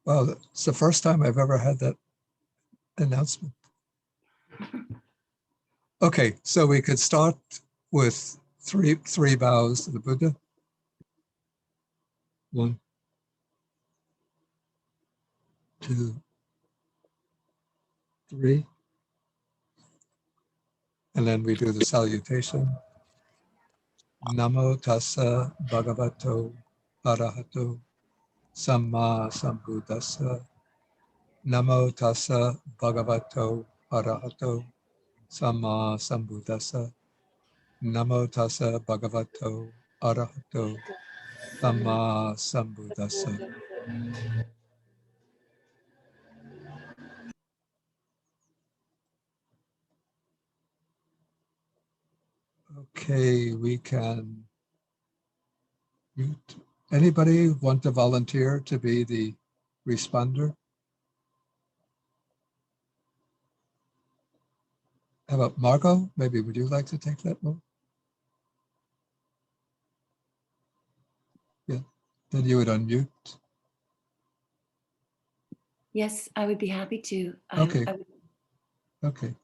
Well, it's the first time I've ever had that announcement. Okay, so we could start with three bows to the Buddha. 1, 2, 3. And then we do the salutation. Namo tassa bhagavato arahato samma sambuddhassa. Namo tassa bhagavato arahato samma sambuddhassa. Namo tassa bhagavato arahato samma sambuddhassa. Okay, we can mute. Anybody want to volunteer to be the responder? How about Margot? Maybe would you like to take that one? Yeah, then you would unmute. Yes, I would be happy to. Okay. I would, Okay.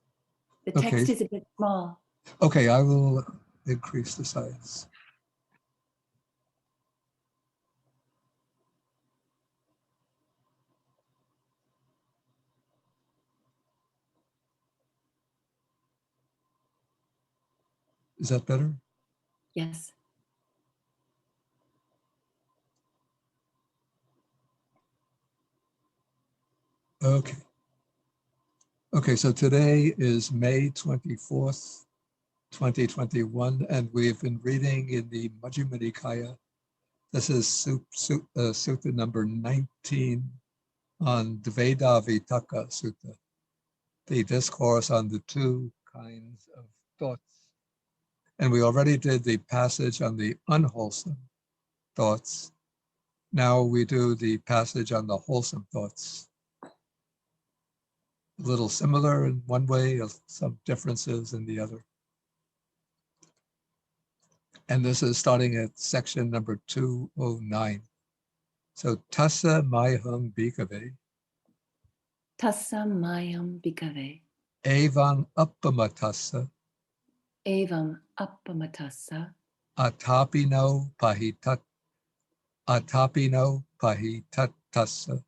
the text is a bit small. Okay, I will increase the size. Is that better? Yes. Okay. Okay, so today is May 24th, 2021, and we've been reading in the Majjhima Nikaya. This is Sutta number 19 on Dveda Vitaka Sutta, the discourse on the two kinds of thoughts. And we already did the passage on the unwholesome thoughts. Now we do the passage on the wholesome thoughts. A little similar in one way, some differences in the other. And this is starting at section number 209. So tassa mayham bhikkhave. Tassa mayam bhikkhave. Evam appamatassa. Evam appamatassa. Atapino pahitat. Atapino pahitattassa.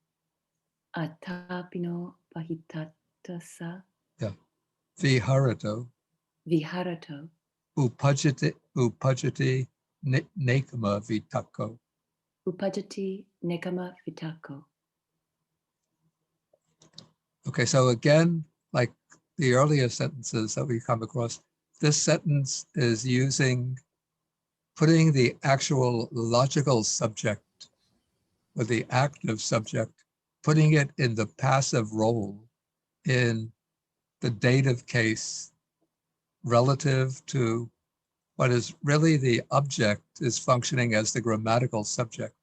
Atapino pahitattassa. Yeah. Viharato. Viharato. Upajati nekama vitako. Upajati nekama vitako. Okay, so again, like the earlier sentences that we come across, this sentence is putting the actual logical subject or the active subject, putting it in the passive role in the dative case relative to what is really the object is functioning as the grammatical subject.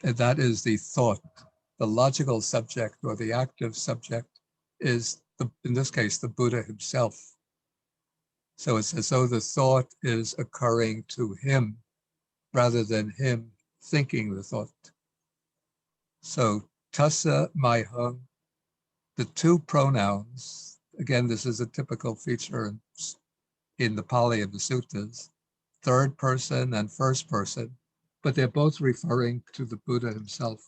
And that is the thought. The logical subject or the active subject is, in this case, the Buddha himself. So it's as though the thought is occurring to him rather than him thinking the thought. So tassa mayham, the two pronouns, again, this is a typical feature in the Pali and the suttas, third person and first person, but they're both referring to the Buddha himself.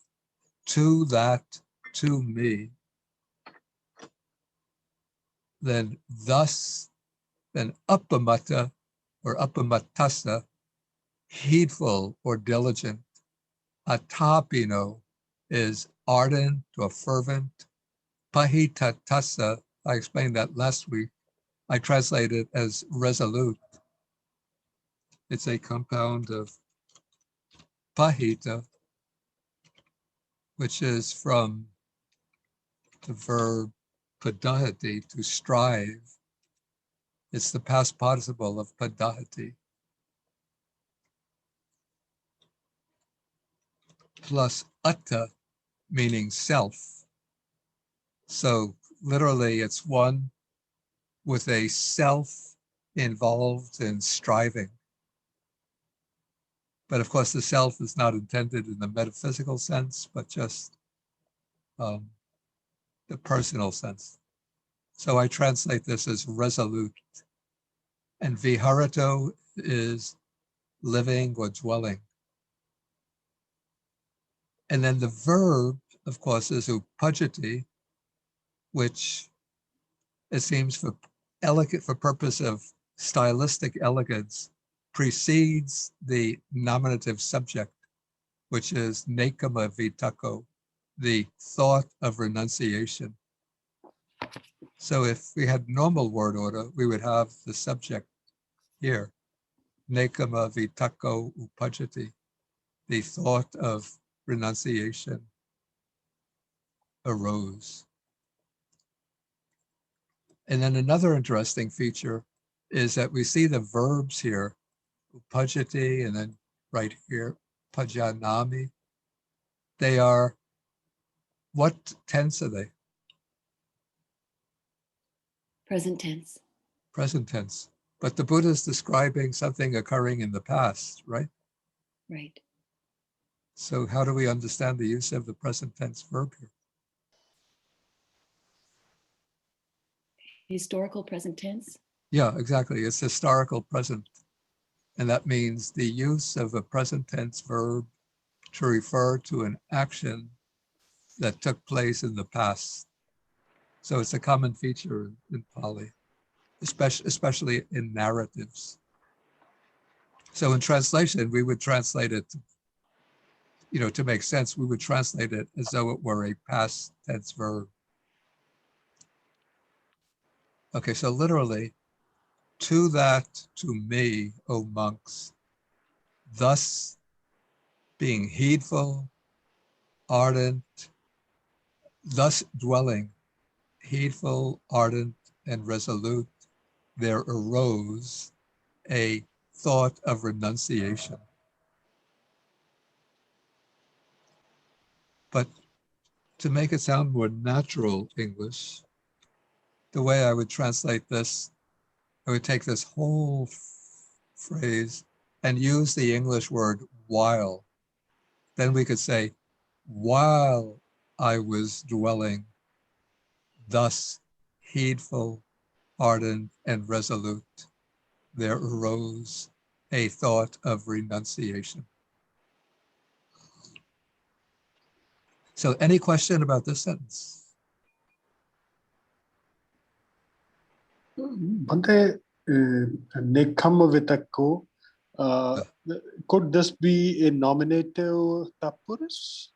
To that, to me. Then thus, then uppamata or uppamatassa, heedful or diligent. Atapino is ardent or fervent. Pahitattassa, I explained that last week. I translate it as resolute. It's a compound of pahita, which is from the verb padahati, to strive. It's the past participle of padahati. Plus atta, meaning self. So literally it's one with a self involved in striving. But of course the self is not intended in the metaphysical sense, but just the personal sense. So I translate this as resolute. And viharato is living or dwelling. And then the verb, of course, is upajjati, which it seems for purpose of stylistic elegance, precedes the nominative subject, which is nekama vitako, the thought of renunciation. So if we had normal word order, we would have the subject here, nekama vitako upajjati, the thought of renunciation arose. And then another interesting feature is that we see the verbs here, upajjati, and then right here, pajanami. They are, what tense are they? Present tense. Present tense. But the Buddha is describing something occurring in the past, right? Right. So how do we understand the use of the present tense verb here? Historical present tense. Yeah, exactly. It's historical present. And that means the use of a present tense verb to refer to an action that took place in the past. So it's a common feature in Pali, especially in narratives. So in translation, we would translate it, to make sense, we would translate it as though it were a past tense verb. Okay, so literally, to that, to me, O monks, thus being heedful, ardent, thus dwelling, heedful, ardent, and resolute, there arose a thought of renunciation. But to make it sound more natural English, the way I would translate this, I would take this whole phrase and use the English word while. Then we could say, while I was dwelling, thus heedful, ardent, and resolute, there arose a thought of renunciation. So any question about this sentence? Bhante, Nekkhamma Vitakko, could this be a nominative Tapurus?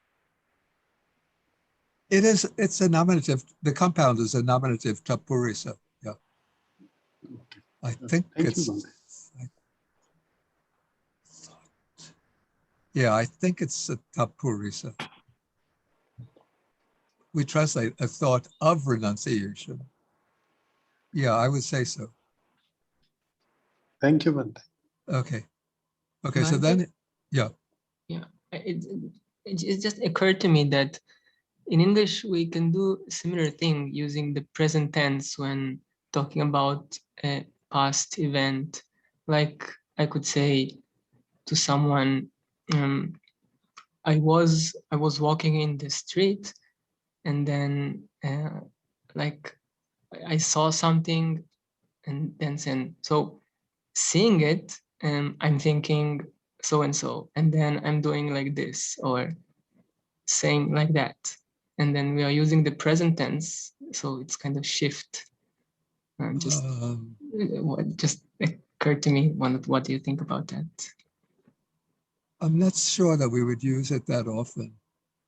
It's a nominative, the compound is a nominative tapurisa. Yeah. I think Thank you, it's, Bhante. I think it's a tapurisa. We translate a thought of renunciation. Yeah, I would say so. Thank you, Bhante. Okay. Okay, so Bhante? then, yeah. Yeah, it just occurred to me that in English, we can do a similar thing using the present tense when talking about a past event. Like I could say to someone, I was walking in the street, and then like I saw something, and then so seeing it, I'm thinking so and so, and then I'm doing like this or saying like that. And then we are using the present tense, so it's kind of shift. What just occurred to me. What do you think about that? I'm not sure that we would use it that often,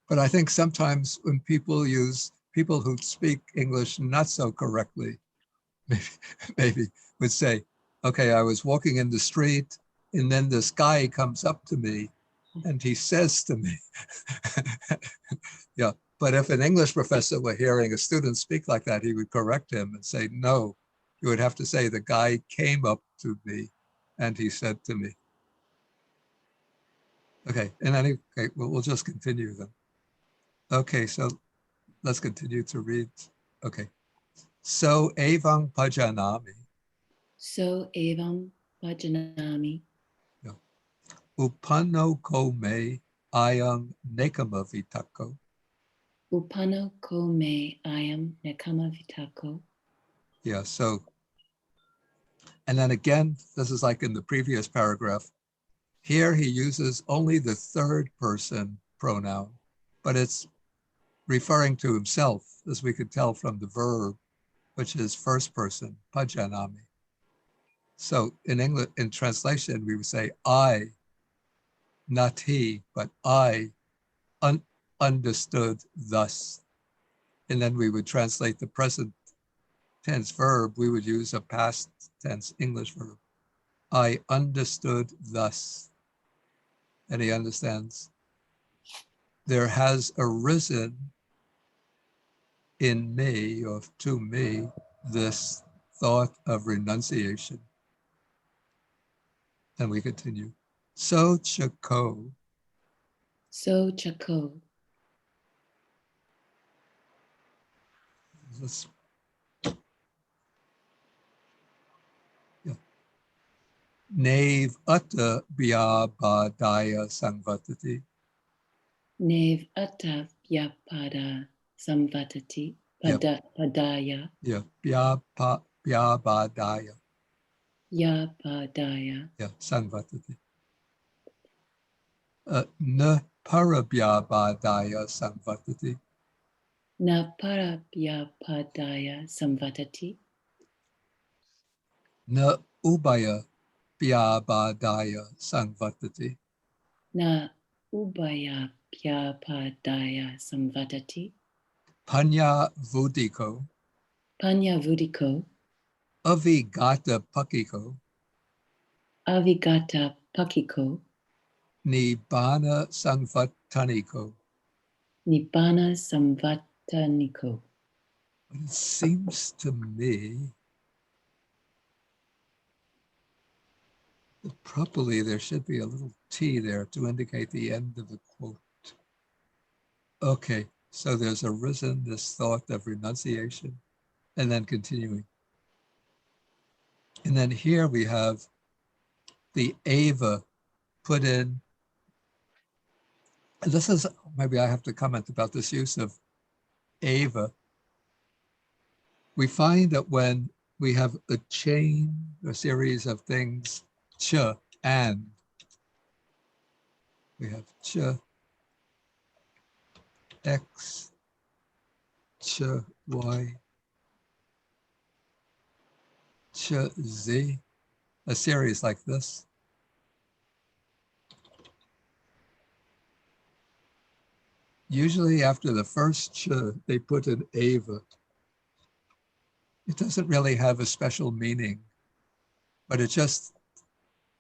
but I think sometimes when people who speak English not so correctly, maybe would say, okay, I was walking in the street and then this guy comes up to me and he says to me, yeah, but if an English professor were hearing a student speak like that, he would correct him and say, no, you would have to say the guy came up to me and he said to me. Okay, we'll just continue then. Okay, so let's continue to read. Okay, so evam pajanami. So evam bhajanami. Upanno ko me ayang nekama vitako. Upano ko me ayam nekama vitako. Yeah, so, and then again, this is like in the previous paragraph. Here he uses only the third person pronoun, but it's referring to himself, as we could tell from the verb, which is first person, pajanami. So in English, in translation, we would say I, not he, but I understood thus. And then we would translate the present tense verb, we would use a past tense English verb. I understood thus. And he understands. There has arisen in me, or to me, this thought of renunciation. And we continue. So chako, So chako. this, yeah. Nave utta byabadaya sangvatati. Nev atta vyapada samvatati. Yep. Padaya. Yeah, byabadaya, Yapadaya. yeah, sangvatati. Na parabyabadaya sangvatati. Na parabhyapadaya samvatati. Na ubaya byabadaya sangvatati. Na ubaya bhyapadaya samvatati. Panya vudiko, Panya vudiko. avigata pakiko, Avigata pakiko. nibbana sangvataniko. Nibbana samvataniko. It seems to me that properly there should be a little T there to indicate the end of the quote. Okay, so there's arisen this thought of renunciation, and then continuing. And then here we have the ava put in. And this is, maybe I have to comment about this use of ava. We find that when we have a chain, a series of things, cha, and, we have cha, x, cha, y, cha, z, a series like this. Usually after the first cha, they put an ava. It doesn't really have a special meaning, but it just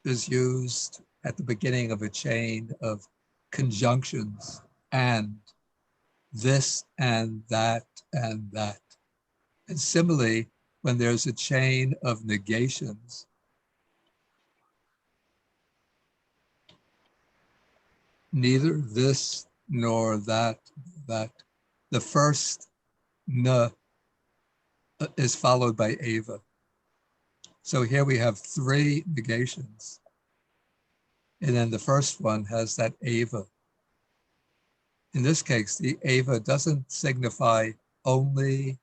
is used at the beginning of a chain of conjunctions and this and that and that. And similarly, when there's a chain of negations, neither this nor that, the first na is followed by ava. So here we have three negations. And then the first one has that ava. In this case, the ava doesn't signify only,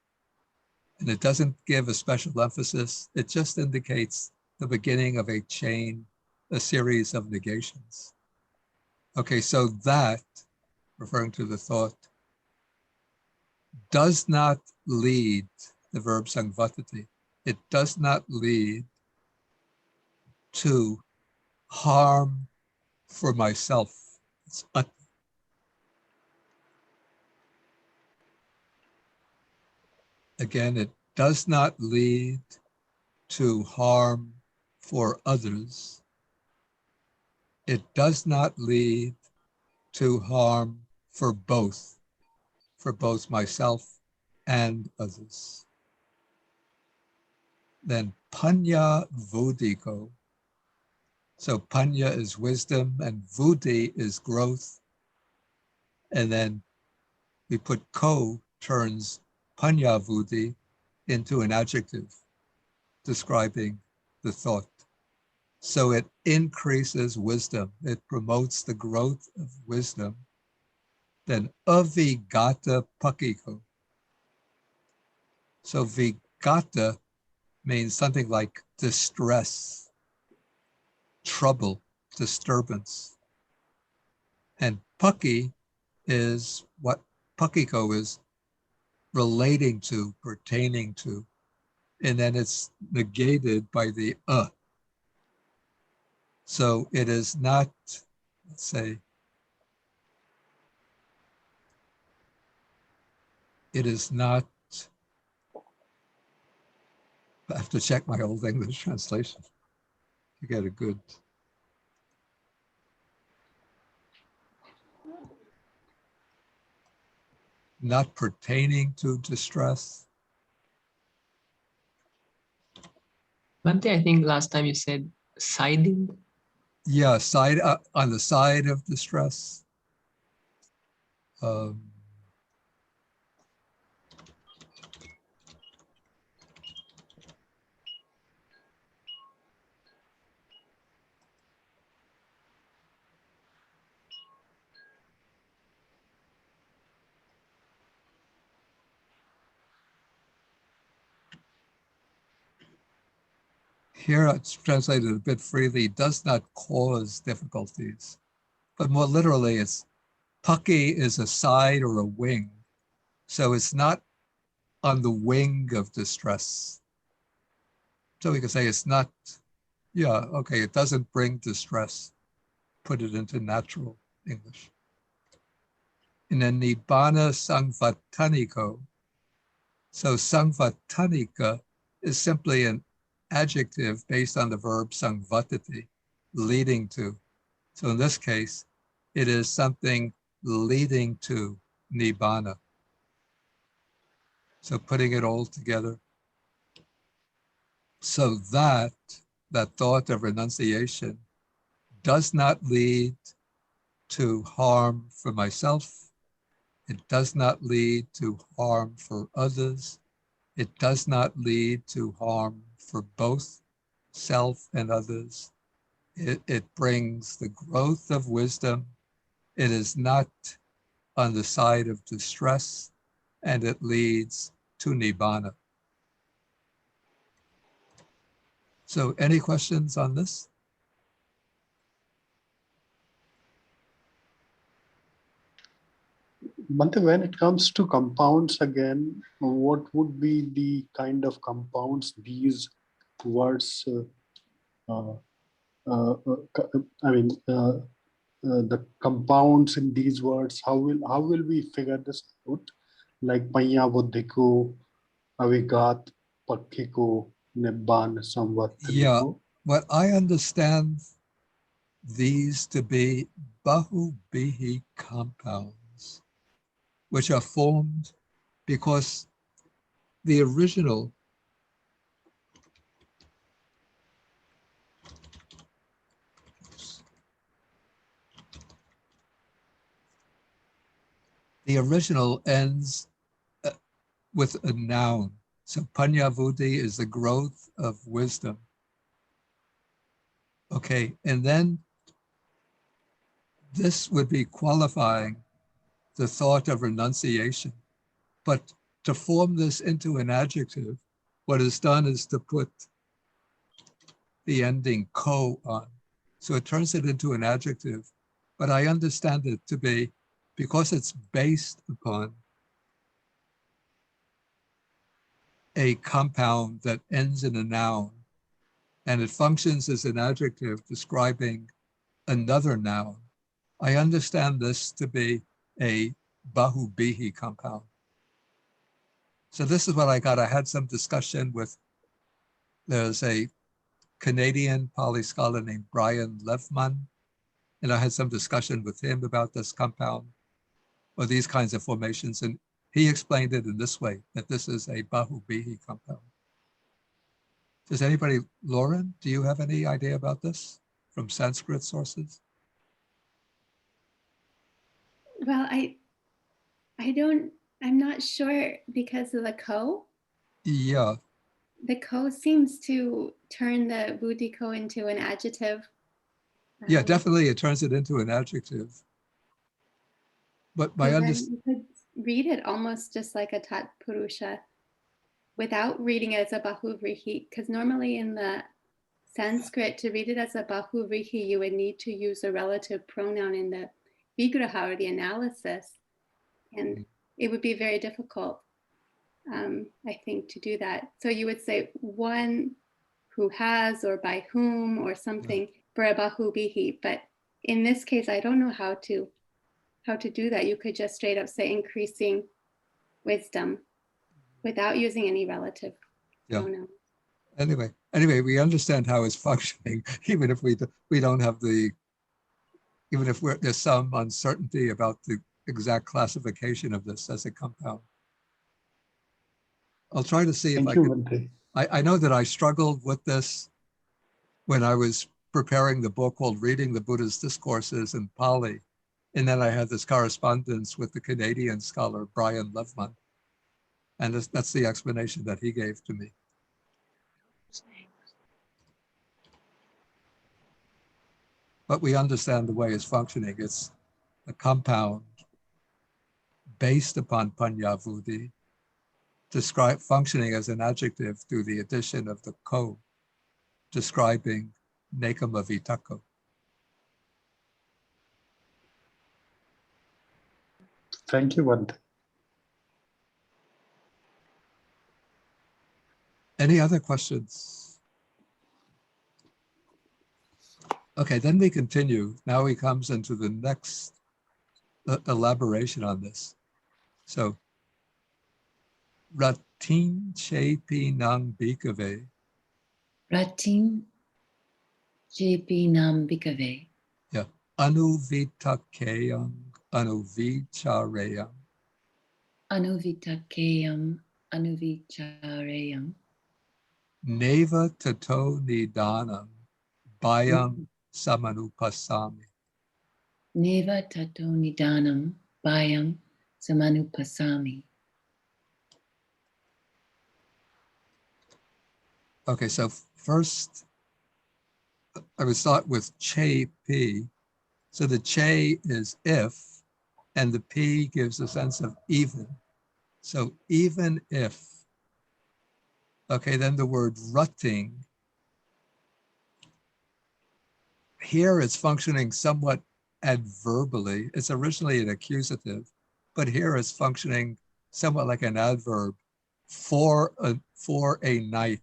and it doesn't give a special emphasis. It just indicates the beginning of a chain, a series of negations. Okay, so that, referring to the thought, does not lead, the verb sangvatati, it does not lead to harm for myself. It's again, it does not lead to harm for others. It does not lead to harm for both myself and others. Then panya vudiko. So panya is wisdom and vudi is growth. And then we put ko turns panya vudi into an adjective describing the thought. So it increases wisdom. It promotes the growth of wisdom. then avigata pakiko. So vigata means something like distress, trouble, disturbance. And paki is what pakiko is relating to, pertaining to, and then it's negated by the So it is not, let's say, it is not, I have to check my old English translation to get a good. Not pertaining to distress. Bhante, I think last time you said siding. Yeah, side on the side of distress. Here it's translated a bit freely, does not cause difficulties. But more literally, it's paki is a side or a wing. So it's not on the wing of distress. So we can say it's not, yeah, okay, it doesn't bring distress. Put it into natural English. And then nibbana sangvataniko. So sangvatanika is simply an adjective based on the verb sangvatati, leading to. So in this case, it is something leading to nibbana. So putting it all together. So that thought of renunciation does not lead to harm for myself. It does not lead to harm for others. It does not lead to harm for both self and others. It brings the growth of wisdom. It is not on the side of distress, and it leads to nibbana. So any questions on this? Bhante, when it comes to compounds again, what would be the kind of compounds these words, the compounds in these words, how will we figure this out? Like panya buddhiko, avigat, pakkiko, nibban, Yeah, samvattaniko. what I understand these to be bahubihi compounds, which are formed because the original ends with a noun. So panyavudi is the growth of wisdom. Okay, and then this would be qualifying the thought of renunciation. But to form this into an adjective, what is done is to put the ending ko on. So it turns it into an adjective, but I understand it to be, because it's based upon a compound that ends in a noun, and it functions as an adjective describing another noun. I understand this to be a bahubihi compound. So this is what I got. I had some discussion with, there's a Canadian Pali scholar named Brian Levman, and I had some discussion with him about this compound or these kinds of formations, and he explained it in this way, that this is a bahubihi compound. Does anybody, Lauren, do you have any idea about this from Sanskrit sources? Well, I'm not sure because of the ko. Yeah, The ko seems to turn the buddhiko into an adjective. yeah, definitely it turns it into an adjective. But my So then understanding, you could read it almost just like a Tat Purusha without reading it as a Bahuvrihi, because normally in the Sanskrit, to read it as a Bahuvrihi, you would need to use a relative pronoun in the Vigraha or the analysis. And it would be very difficult, I think, to do that. So you would say one who has or by whom or something for a Bahuvihi. But in this case, I don't know how to do that. You could just straight up say increasing wisdom without using any relative Yeah. pronoun. anyway, we understand how it's functioning, even if we don't have the, even if there's some uncertainty about the exact classification of this as a compound. I'll try to see if Thank I you, can. Bhante. I know that I struggled with this when I was preparing the book called Reading the Buddha's Discourses in Pali. And then I had this correspondence with the Canadian scholar, Brian Levman. And that's the explanation that he gave to me. But we understand the way it's functioning. It's a compound based upon Panyavudi, functioning as an adjective through the addition of the ko, describing Nekama Vitaka. Thank you, Bhante. Any other questions? Okay, then we continue. Now he comes into the next elaboration on this. So, Ratin Chepi Nang Bhikkhave. Ratim JP Nam Bhikkhave. Yeah. Anuvitakeyang Anuvichareyang. Anuvitakeyam Anuvichareyam. Neva Tato Nidanam Bayam Samanupasami. Neva Tato Nidanam Bayam Samanupasami. Okay, so first I would start with Che P. So the Che is if, and the P gives a sense of even. So even if, okay, then the word rutting, here it's functioning somewhat adverbally. It's originally an accusative, but here it's functioning somewhat like an adverb for a night,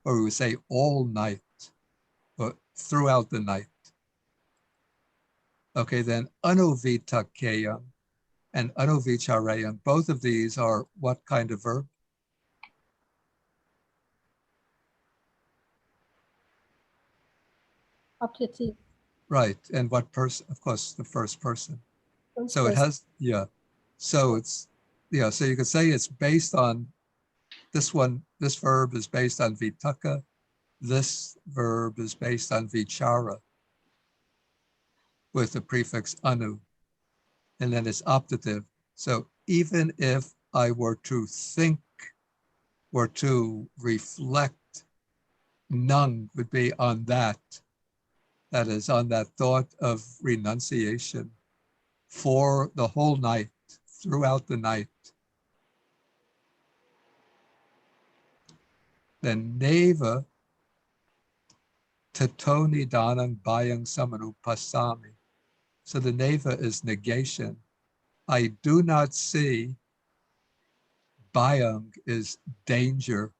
or we would say all night, or throughout the night. Okay, then anuvitakeyam and anuvichareyam, both of these are what kind of verb? Optative. Right, and what person? Of course, the first person. First So it person. has, yeah. So it's, yeah, so you could say it's based on this one, this verb is based on vitaka, this verb is based on vichara with the prefix anu, and then it's optative. So even if I were to think, were to reflect, nung would be on that. That is on that thought of renunciation for the whole night, throughout the night. Then neva tatoni danang bayang samanupasami. So the neva is negation. I do not see. Bayang is danger.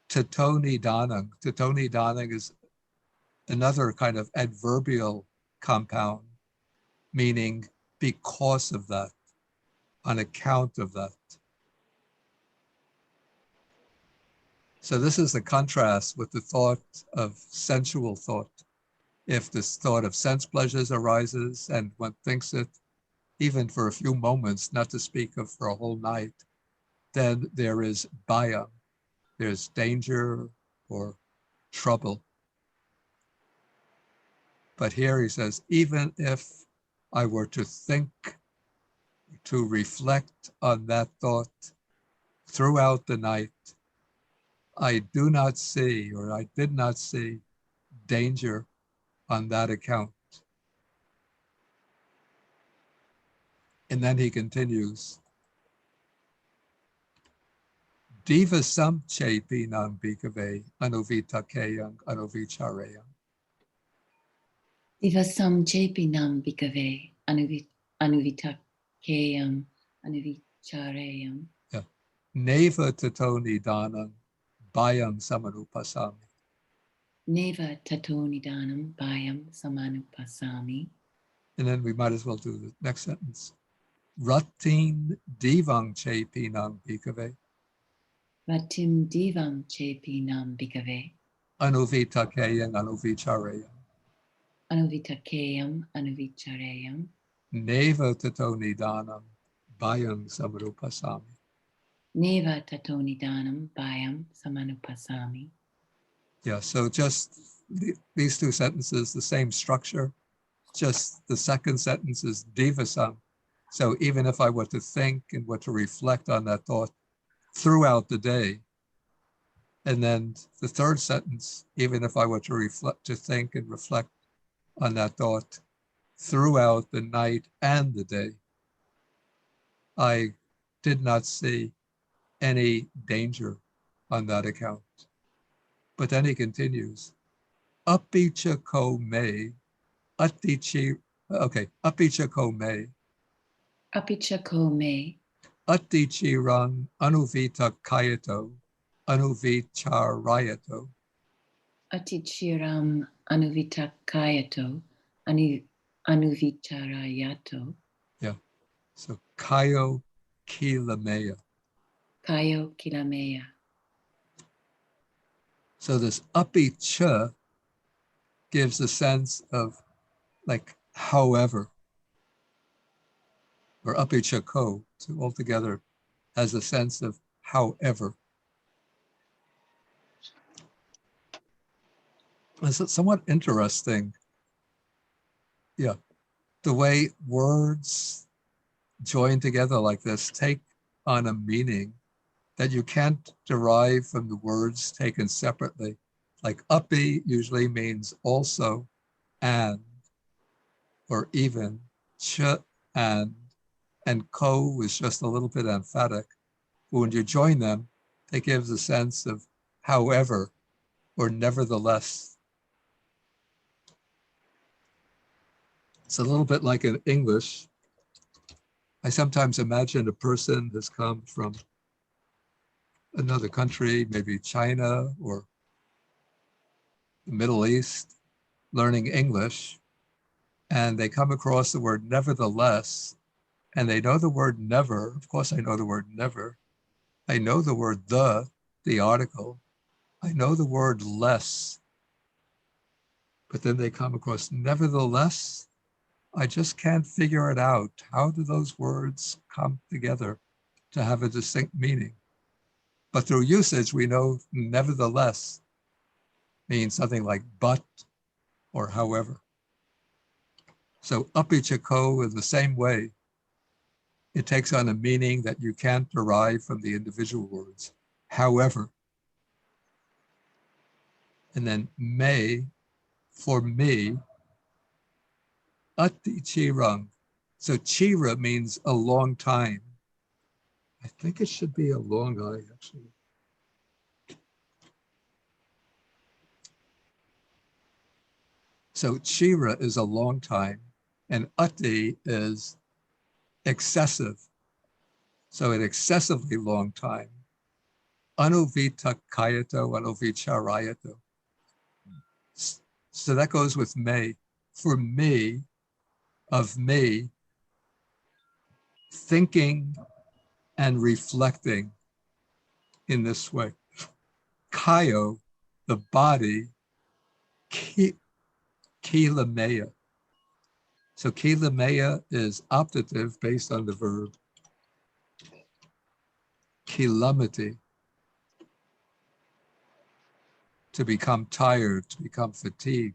Tatoni danang is another kind of adverbial compound, meaning because of that, on account of that. So this is the contrast with the thought of sensual thought. If this thought of sense pleasures arises and one thinks it, even for a few moments, not to speak of for a whole night, then there is bhaya, there's danger or trouble. But here he says, even if I were to think, to reflect on that thought throughout the night, I do not see, or I did not see, danger on that account. And then he continues, Diva sam chepi nang bhikkhave anuvitakeyang anuvichareyang. Divasam chepinam bhikkhave anuvitakeyam anuvicharayam. Yeah. Neva tato nidanam bhayam samanupasami. Neva tato nidanam bhayam samanupasami. And then we might as well do the next sentence. Ratin divang chepinang bhikkhave Ratim divam chepinam bhikkhave anuvitakeyang anuvichareyang. anuvitakeyam anuvicharayam. Neva tato nidanam bhayam samanupasami. Neva tato nidanam bhayam samanupasami. Yeah, so just these two sentences, the same structure, just the second sentence is divasam. So even if I were to think and were to reflect on that thought throughout the day, and then the third sentence, even if I were to reflect, to think and reflect on that thought throughout the night and the day, I did not see any danger on that account. But then he continues, apicha ko me, atichi, okay, apicha ko me, Apichako me atichirang anuvita kayato, anuvicarayato. atichiram anuvitakayato anuvicarayato. Yeah, so kayo kilameya. Kayo kilameya. So this apicha gives a sense of like however, or apicha ko, so altogether has a sense of however. It's somewhat interesting, yeah, the way words join together like this take on a meaning that you can't derive from the words taken separately. Like api usually means also, and, or even, ch, and ko is just a little bit emphatic. But when you join them, it gives a sense of however, or nevertheless. It's a little bit like in English. I sometimes imagine a person has come from another country, maybe China or the Middle East, learning English, and they come across the word nevertheless, and they know the word never. Of course, I know the word never. I know the word the article. I know the word less. But then they come across nevertheless. I just can't figure it out. How do those words come together to have a distinct meaning? But through usage, we know nevertheless means something like but or however. So apichako in the same way, it takes on a meaning that you can't derive from the individual words. However, and then me, for me, ati chirang. So chira means a long time. I think it should be a long eye, actually. So chira is a long time, and ati is excessive. So an excessively long time. Anuvita kayato, anuvicarayato. So that goes with me. For me, of me, thinking and reflecting in this way. Kayo, the body, kilameya. So kilameya is optative based on the verb kilamati, to become tired, to become fatigued.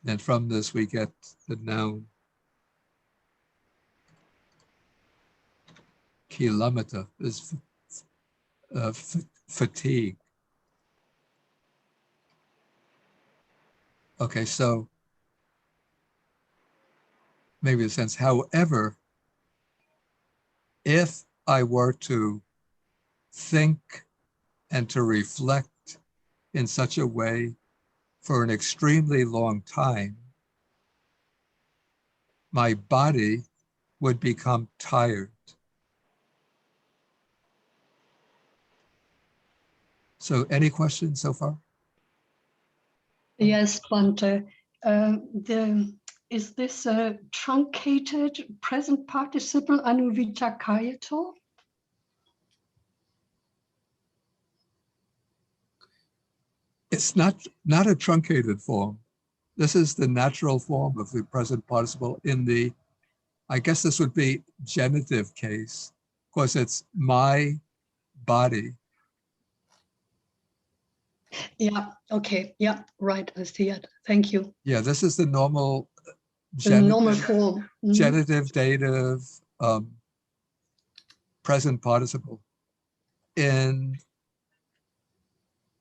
And from this we get the noun kilamata is fatigue. Okay, so maybe a sense, however, if I were to think and to reflect in such a way for an extremely long time, my body would become tired. So any questions so far? Yes, Bhante. Is this a truncated present participle anuvitakkayato? It's not a truncated form. This is the natural form of the present participle in the, I guess this would be genitive case, because it's my body. Yeah, okay, yeah, right, I see it. Thank you. Yeah, this is the normal The normal genitive, form. Mhm. genitive, dative, present participle. In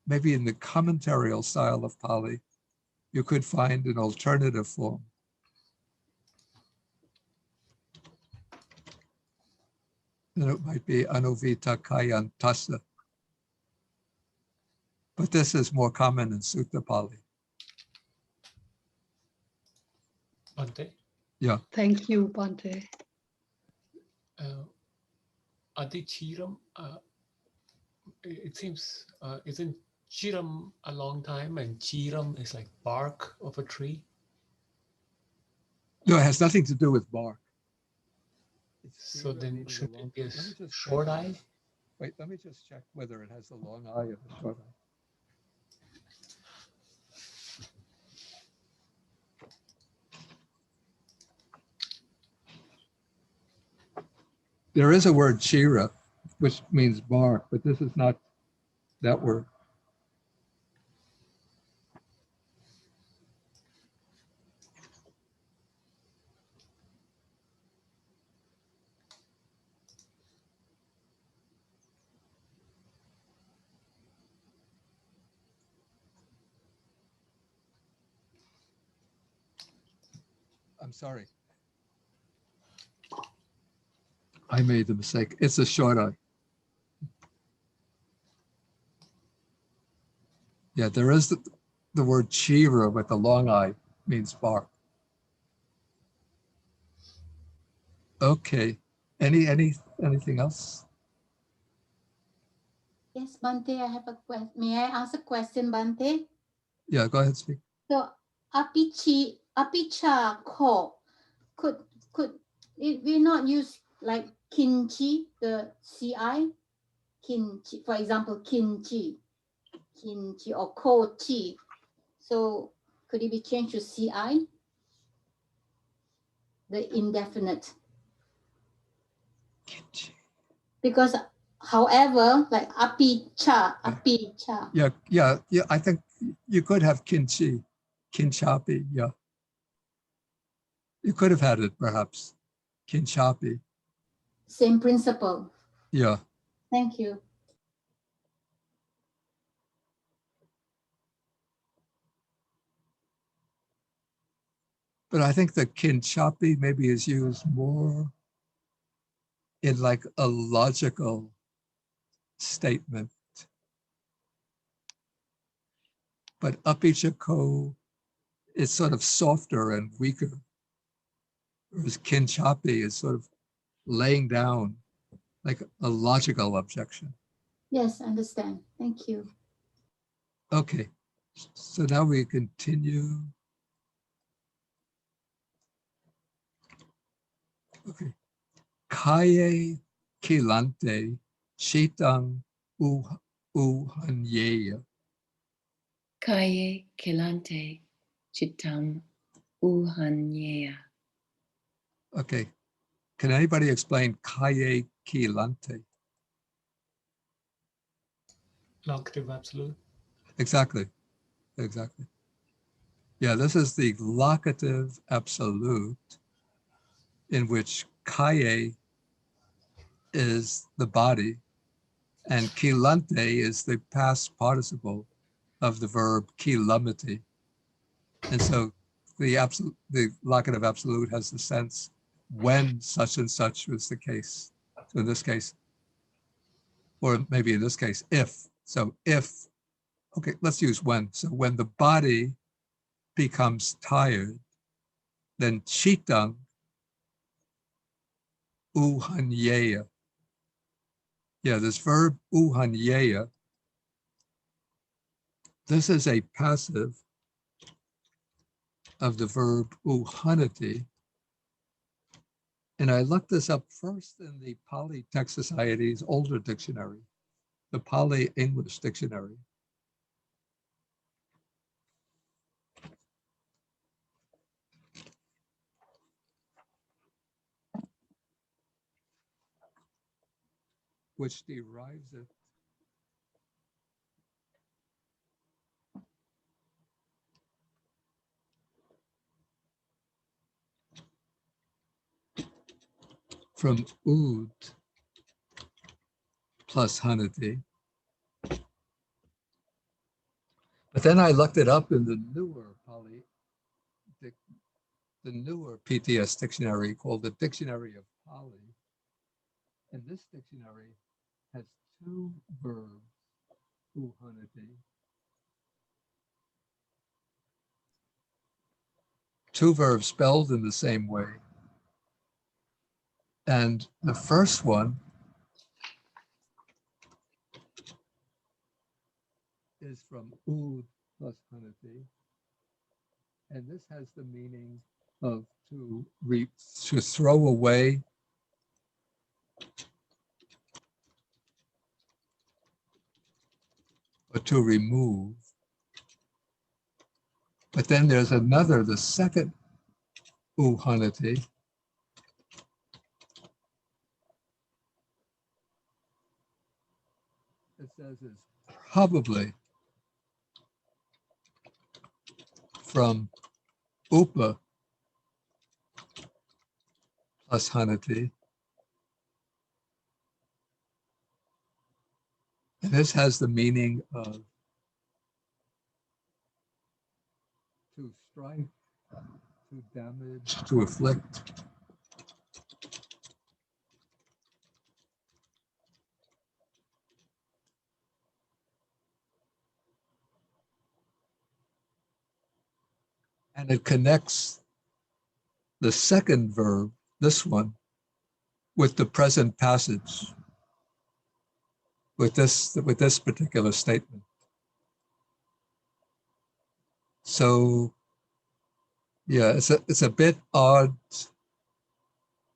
maybe in the commentarial style of Pali, you could find an alternative form. And it might be anuvitakayantassa. But this is more common in Sutta Pali. Bhante, Thank you, Bhante. Adichiram, it seems, isn't chiram a long time and chiram is like bark of a tree? No, it has nothing to do with bark. So then should Let it be a me just check. short eye? Wait, let me just check whether it has the long eye or the short eye. There is a word chira, which means bark, but this is not that word. I'm sorry. I made the mistake. It's a short eye. Yeah, there is the word chira with the long eye means bark. Okay. Anything else? Yes, Bhante, I have a question. May I ask a question, Bhante? Yeah, go ahead, speak. So, apicha ko, could we not use like kimchi, the ci, kimchi, for example, kimchi or kochi. So, could it be changed to ci, the indefinite? Because, however, like apicha. Yeah. I think you could have kinchapi. Yeah, you could have had it perhaps. Kinchapi. Same principle. Yeah. Thank you. But I think the kinchapi maybe is used more in like a logical statement. But apichako is sort of softer and weaker. Whereas kinchapi is sort of laying down like a logical objection. Yes, I understand. Thank you. Okay, so now we continue. Okay. Kaye kilante chitang uhanyeya. Kaye kilante chitam uhanyaya. Okay. Can anybody explain kaye kilante? Locative absolute. Exactly. Yeah, this is the locative absolute in which kaye is the body and kilante is the past participle of the verb kilamati. And so the locative absolute has the sense when such and such was the case. So in this case, or maybe in this case, if. So if, okay, let's use when. So when the body becomes tired, then chitang uhanyeya. Yeah, this verb uhanyeya, this is a passive of the verb uhanati. And I looked this up first in the Pali Text Society's older dictionary, the Pali English Dictionary. Which derives it from ud plus hanati. But then I looked it up in the newer Pali, the newer PTS dictionary called the Dictionary of Pali. And this dictionary has two verbs, uhanati, two verbs spelled in the same way. And the first one is from ud plus hanati. And this has the meaning of to throw away, or to remove. But then there's another, the second uhanati. It says is probably from upa plus hanati. And this has the meaning of to strike, to damage, to afflict. And it connects the second verb, this one, with the present passage, with this particular statement. So yeah, it's a bit odd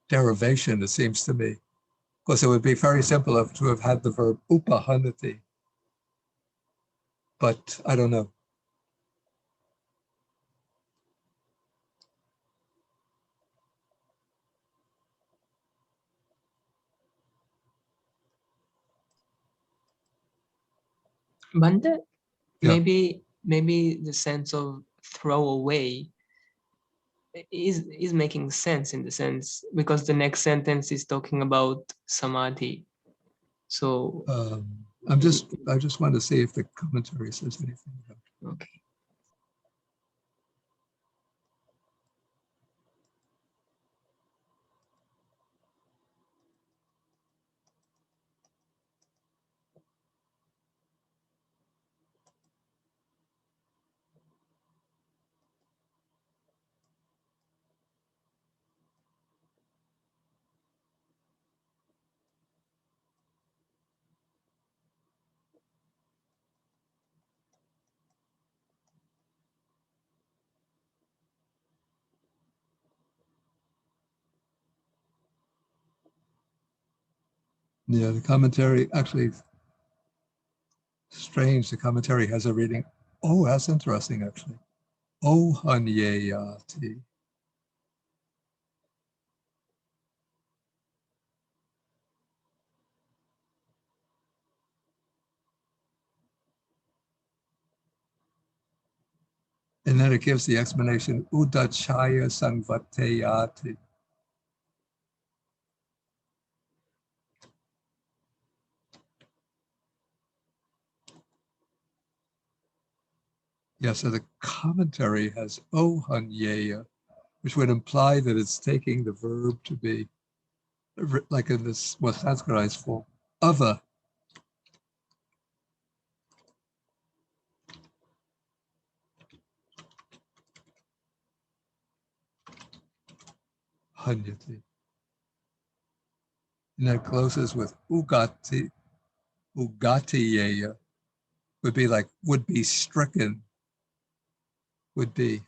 derivation, it seems to me, because it would be very simple to have had the verb upahanati, but I don't know. Banda, Yeah. maybe the sense of throw away is making sense in the sense because the next sentence is talking about samadhi. So I just want to see if the commentary says anything about it. okay. Yeah, the commentary actually strange. The commentary has a reading. Oh, that's interesting, actually. Ohanyayati. And then it gives the explanation, udachaya sangvateyati. Yeah, so the commentary has ohanyaya, which would imply that it's taking the verb to be like in this more Sanskritized form, ava. Hanyati. And that closes with ugati. Ugatiyeya would be like would be stricken, would be.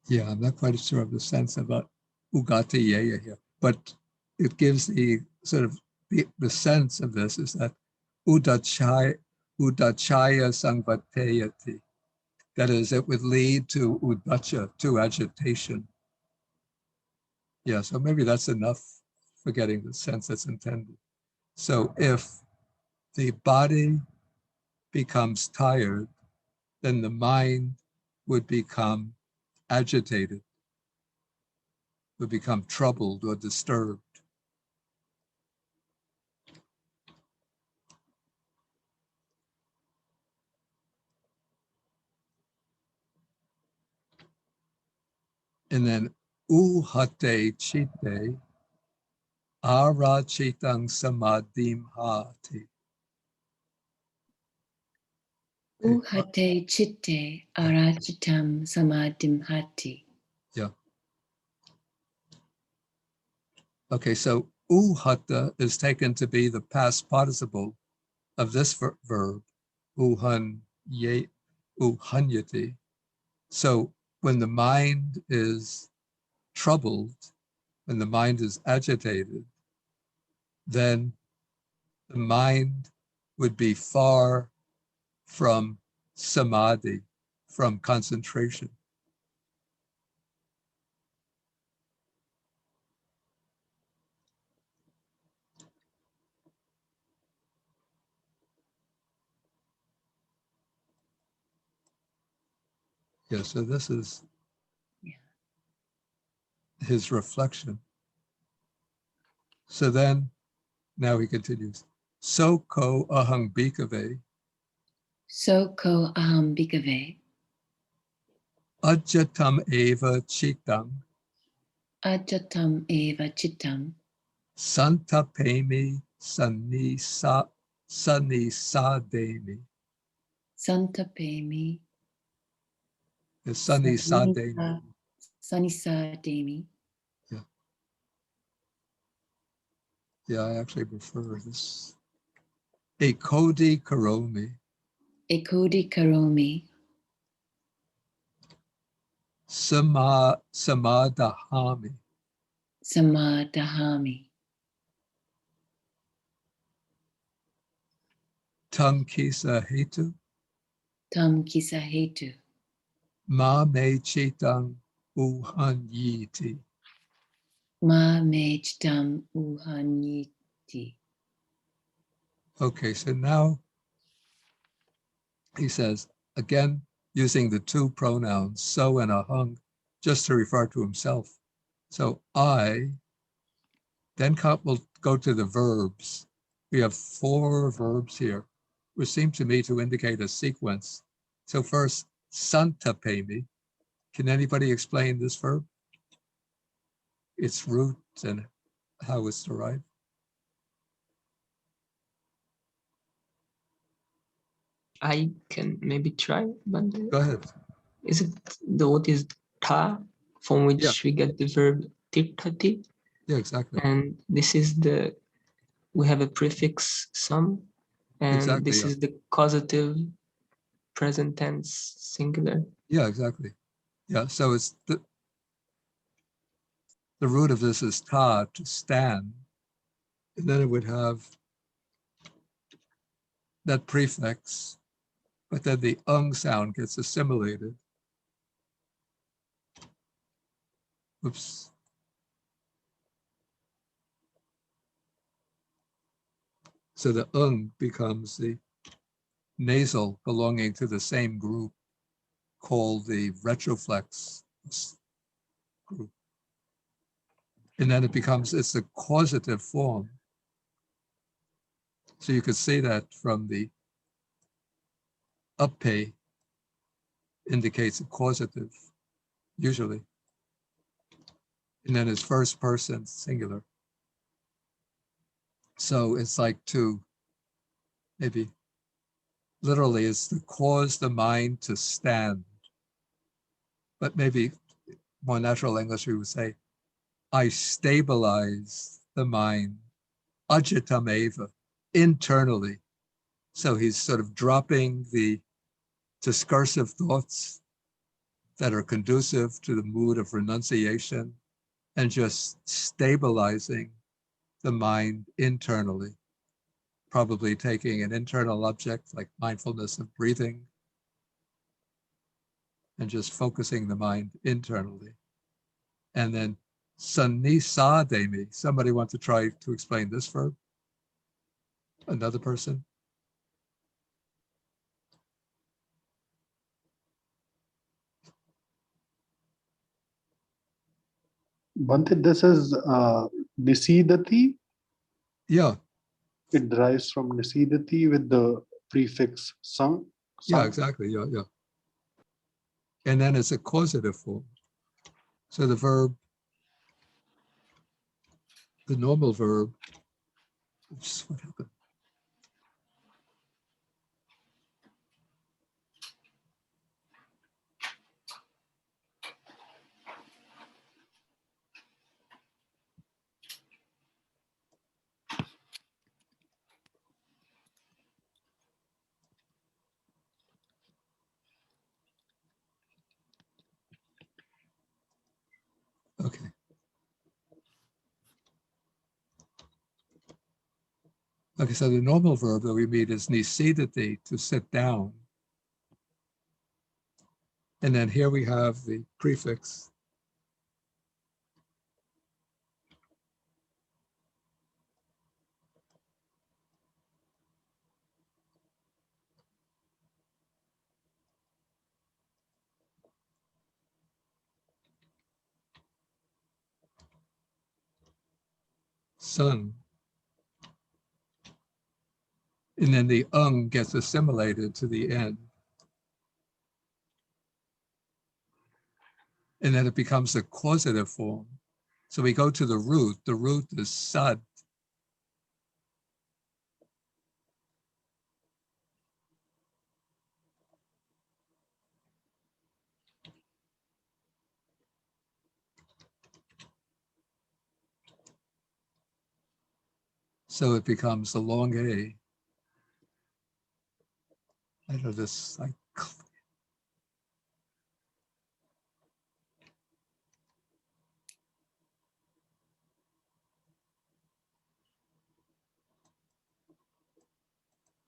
Yeah, I'm not quite sure of the sense about ugatiyeya here, but it gives the sort of the sense of this is that udachaya sangvateyati. That is, it would lead to udacha, to agitation. Yeah, so maybe that's enough for getting the sense that's intended. So if the body becomes tired, then the mind would become agitated, would become troubled or disturbed. And then uhate chite ara chitang samadim hati. Uhate chitte arachitam samadimhati. Yeah. Okay, so uhata is taken to be the past participle of this verb, uhanyati. So when the mind is troubled, when the mind is agitated, then the mind would be far from samadhi, from concentration. Yeah, so this is his reflection. So then, now he continues, so ko ahang bhikkhave, So ko aham bhikkhave, ajjatam eva chitam, ajatam eva chittam, santapemi sannisademi. santapemi, Sannisademi. sanisademi. Yeah. Yeah, I actually prefer this. Ekodi karomi, Ekodi karomi, samadahami. samadahami, Tankisa hetu, tam kisahetu, ma me chitang uhanyiti. ma me chittam uhanyiti. Okay, so now he says, again, using the two pronouns, so and ahang, just to refer to himself. So I, then we'll go to the verbs. We have 4 verbs here, which seem to me to indicate a sequence. So first, santapemi. Can anybody explain this verb? Its root and how it's derived? I can maybe try, but Go ahead. is it the what is ta, from which we get the verb tirthati, Yeah, exactly. and this is the, we have a prefix some, and Exactly, this yeah. is the causative present tense singular. Yeah, exactly. Yeah, so it's the root of this is ta, to stand, and then it would have that prefix, but then the sound gets assimilated. Oops. So the becomes the nasal belonging to the same group called the retroflex group. And then it's a causative form. So you could see that from the uppe indicates a causative, usually. And then it's first person singular. So it's like to, maybe literally it's to cause the mind to stand. But maybe more natural English, we would say, I stabilize the mind, ajitam eva, internally. So he's sort of dropping the discursive thoughts that are conducive to the mood of renunciation and just stabilizing the mind internally, probably taking an internal object like mindfulness of breathing and just focusing the mind internally. And then sannisademi, somebody want to try to explain this verb? Another person? Bhante, this is nisidati. Yeah, It derives from nisidati with the prefix sang. yeah, exactly, yeah, yeah. And then it's a causative form. So the verb, the normal verb, oops, what happened? Okay. Okay, so the normal verb that we meet is nisidati, to sit down. And then here we have the prefix. Sun. And then the gets assimilated to the end. And then it becomes a causative form. So we go to the root is sad. So it becomes a long A. I know this,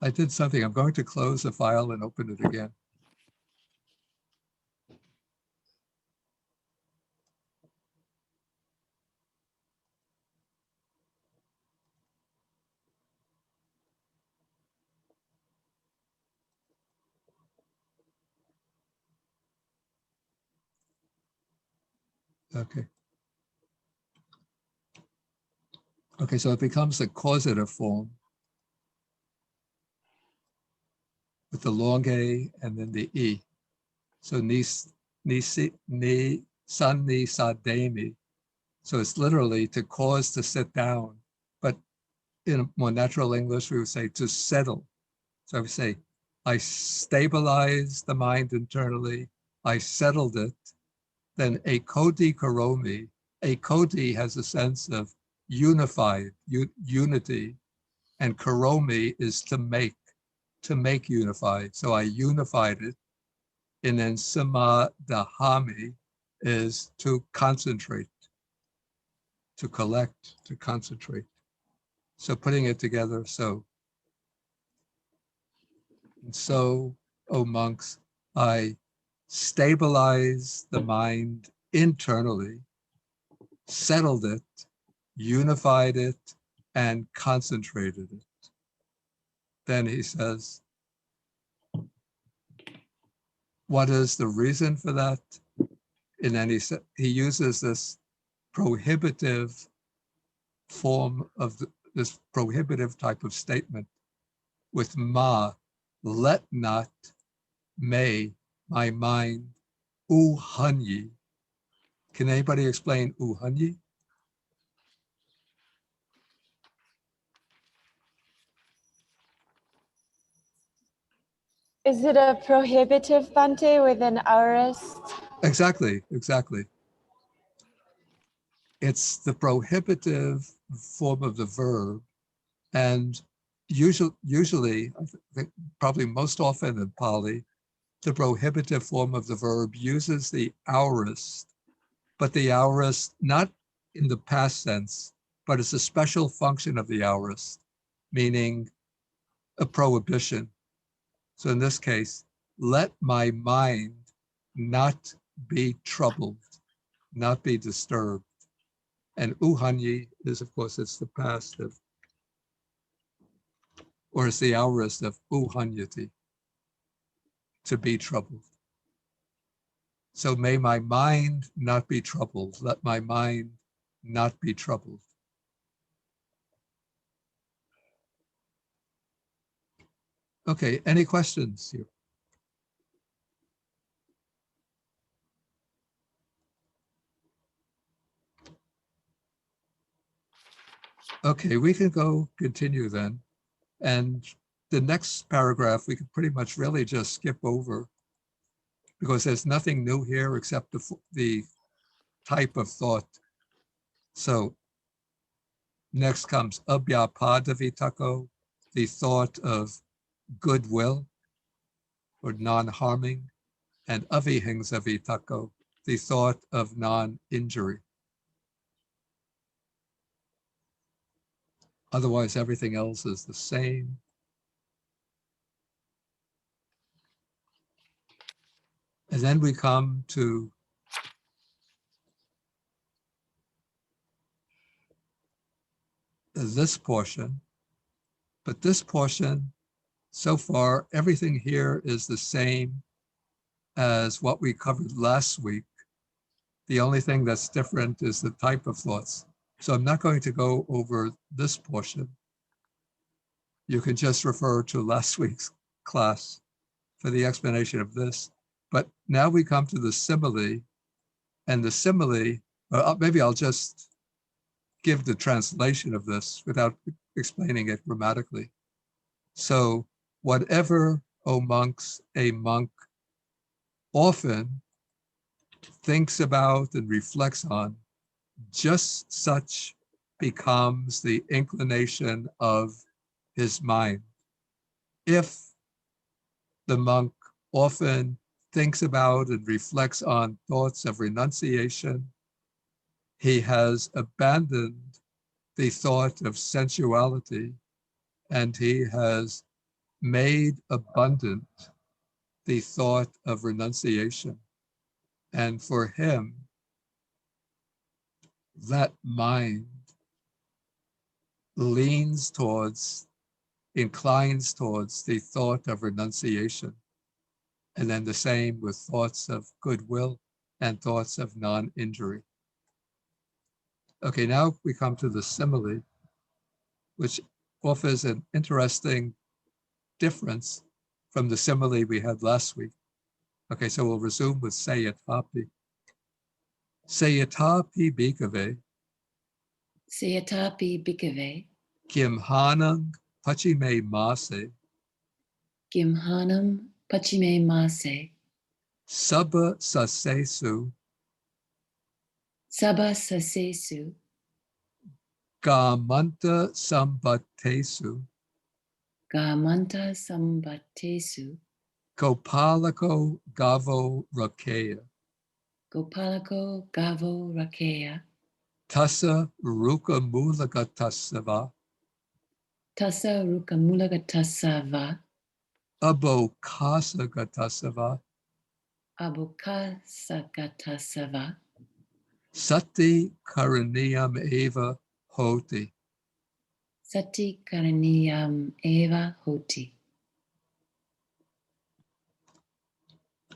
I did something. I'm going to close the file and open it again. Okay. Okay, so it becomes a causative form with the long A and then the E. So sanni sademi. So it's literally to cause to sit down, but in more natural English, we would say to settle. So we say, I stabilized the mind internally, I settled it. Then a kodi karomi, a kodi has a sense of unified, unity, and karomi is to make. to make unified. So I unified it. And then samadhami is to concentrate, to collect, to concentrate. So putting it together, so, O monks, I stabilized the mind internally, settled it, unified it, and concentrated it. Then he says, what is the reason for that? And then he uses this prohibitive form of this prohibitive type of statement with ma, let not, may, my mind, uhanyi. Can anybody explain uhanyi? Is it a prohibitive Bhante with an aorist? Exactly, exactly. It's the prohibitive form of the verb, and usually, I think probably most often in Pali, the prohibitive form of the verb uses the aorist, but the aorist not in the past sense, but it's a special function of the aorist, meaning a prohibition. So in this case, let my mind not be troubled, not be disturbed. And uhanyi is, of course, it's the past of, or it's the aorist of uhanyati, to be troubled. So may my mind not be troubled. Let my mind not be troubled. Okay, any questions here? Okay, we can go continue then. And the next paragraph, we can pretty much really just skip over because there's nothing new here except the type of thought. So next comes abhyapadavitako, the thought of goodwill or non-harming, and avihingsa-vitako, the thought of non-injury. Otherwise, everything else is the same. And then we come to this portion, but this portion, so far, everything here is the same as what we covered last week. The only thing that's different is the type of thoughts. So I'm not going to go over this portion. You can just refer to last week's class for the explanation of this. But now we come to the simile, and the simile, maybe I'll just give the translation of this without explaining it grammatically. So whatever, O monks, a monk often thinks about and reflects on, just such becomes the inclination of his mind. If the monk often thinks about and reflects on thoughts of renunciation, he has abandoned the thought of sensuality, and he has made abundant the thought of renunciation. And for him, that mind inclines towards the thought of renunciation. And then the same with thoughts of goodwill and thoughts of non-injury. Okay, now we come to the simile, which offers an interesting difference from the simile we had last week. Okay, so we'll resume with sayatapi. Sayatapi bhikkhave. Sayatapi bhikkhave. Kimhanang pachime mase. Gimhanam pachime mase. Sabba sasesu. Sabba sasesu. Gamanta sambatesu. Gamanta sambatesu. Gopalako gavo rakeya. Gopalako gavo rakeya. Tassa ruka mulaka tassava. Tassa rukamulagatasava. Abo kasa gatasava. Abukasagatasava. Sati karaniyam eva hoti. Sati karaniyam eva hoti.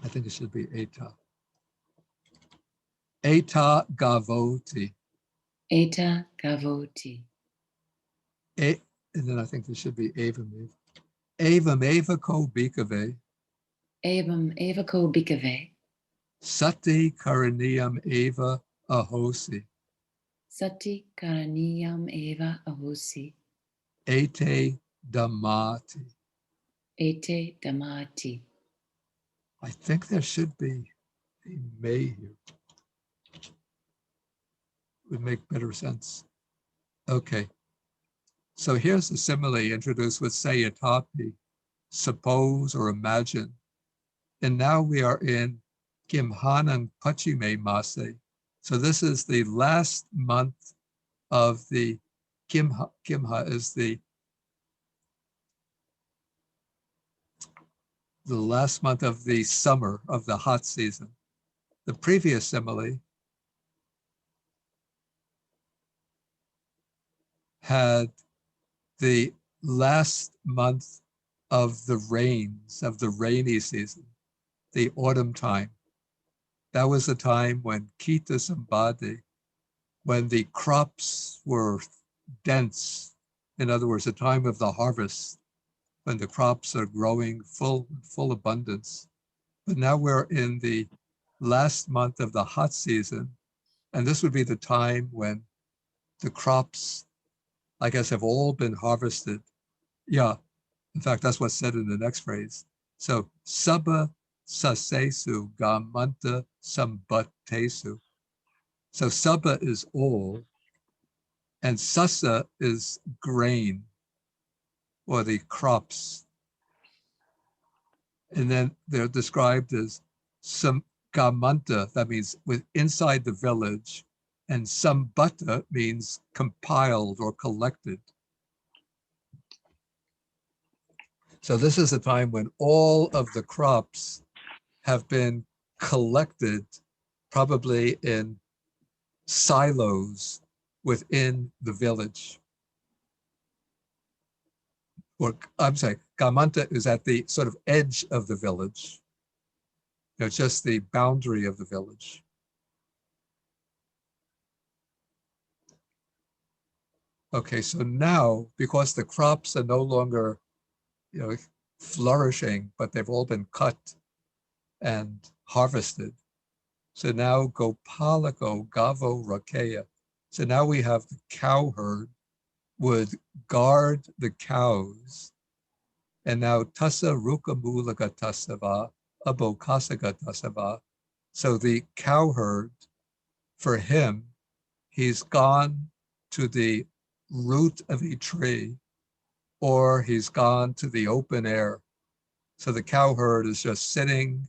I think it should be eta. Eta gavoti. Eta gavoti. And then I think there should be evam eva. Evam eva ko bikave. Evam eva ko bikave. Sati karaniyam eva ahosi. Sati karaniyam eva ahosi. Ete damati. Ete damati. I think there should be a may here. Would make better sense. Okay. So here's the simile introduced with sayatapi, suppose or imagine. And now we are in Kimhanang Pachime Mase. So this is the last month of the Kimha. Kimha is the last month of the summer, of the hot season. The previous simile had the last month of the rains, of the rainy season, the autumn time. That was the time when Kita Sambadi, when the crops were dense, in other words, the time of the harvest, when the crops are growing full abundance. But now we're in the last month of the hot season, and this would be the time when the crops, I guess, have all been harvested. Yeah, in fact, that's what's said in the next phrase. So, Sabba sasesu gamanta sambatesu. So Sabba is all, and Sasa is grain, or the crops. And then they're described as some gamanta, that means with inside the village, and sambata means compiled or collected. So this is a time when all of the crops have been collected, probably in silos within the village. Or I'm sorry, Gamanta is at the sort of edge of the village, just the boundary of the village. Okay, so now, because the crops are no longer, flourishing, but they've all been cut and harvested. So now Gopalako Gavo Rakeya. So now we have the cow herd would guard the cows. And now Tassa Rukamulaka Tassava, Abokasaka Tassava. So the cow herd, for him, he's gone to the root of a tree, or he's gone to the open air. So the cow herd is just sitting,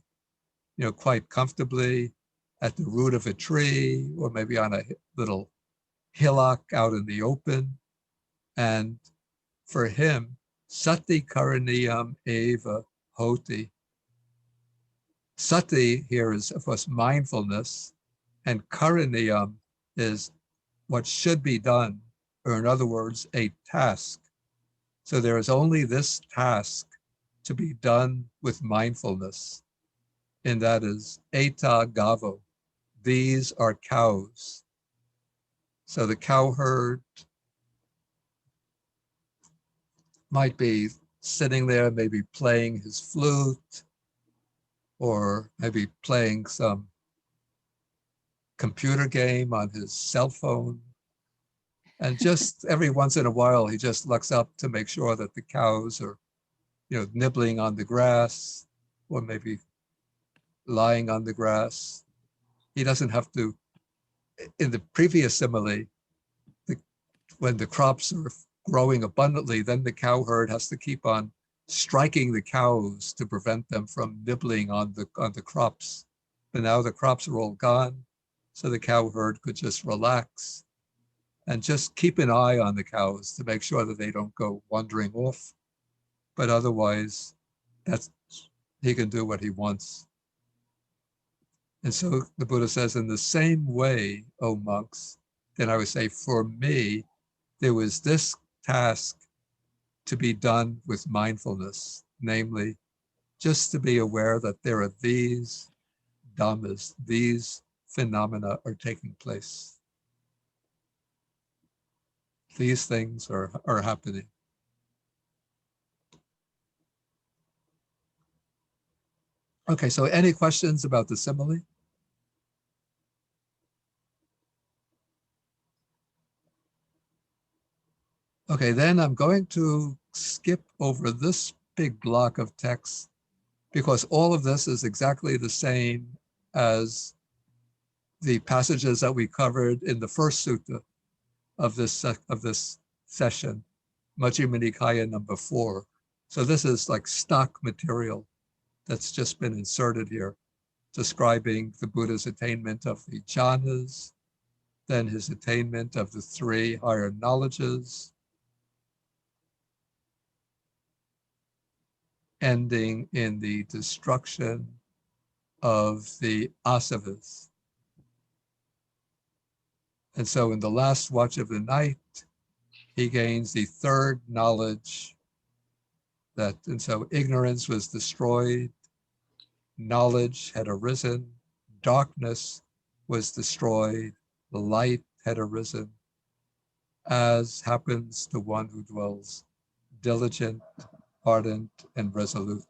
quite comfortably at the root of a tree, or maybe on a little hillock out in the open. And for him, Sati Karaniyam Eva Hoti. Sati here is, of course, mindfulness, and Karaniyam is what should be done, or in other words, a task. So there is only this task to be done with mindfulness, and that is Eta Gavo. These are cows. So the cow herd might be sitting there, maybe playing his flute, or maybe playing some computer game on his cell phone. And just every once in a while, he just looks up to make sure that the cows are, nibbling on the grass, or maybe lying on the grass. He doesn't have to. In the previous simile, when the crops are growing abundantly, then the cow herd has to keep on striking the cows to prevent them from nibbling on the crops. But now the crops are all gone, so the cow herd could just relax and just keep an eye on the cows to make sure that they don't go wandering off. But otherwise, he can do what he wants. And so the Buddha says, in the same way, O monks, then I would say, for me, there was this task to be done with mindfulness, namely, just to be aware that there are these dhammas, these phenomena are taking place. These things are happening. Okay, so any questions about the simile? Okay, then I'm going to skip over this big block of text because all of this is exactly the same as the passages that we covered in the first sutta of this session, Majjhima Nikaya number 4. So this is like stock material that's just been inserted here, describing the Buddha's attainment of the jhanas, then his attainment of the 3 higher knowledges, ending in the destruction of the asavas. And so in the last watch of the night, he gains the 3rd knowledge and so ignorance was destroyed, knowledge had arisen, darkness was destroyed, the light had arisen, as happens to one who dwells diligent, ardent, and resolute.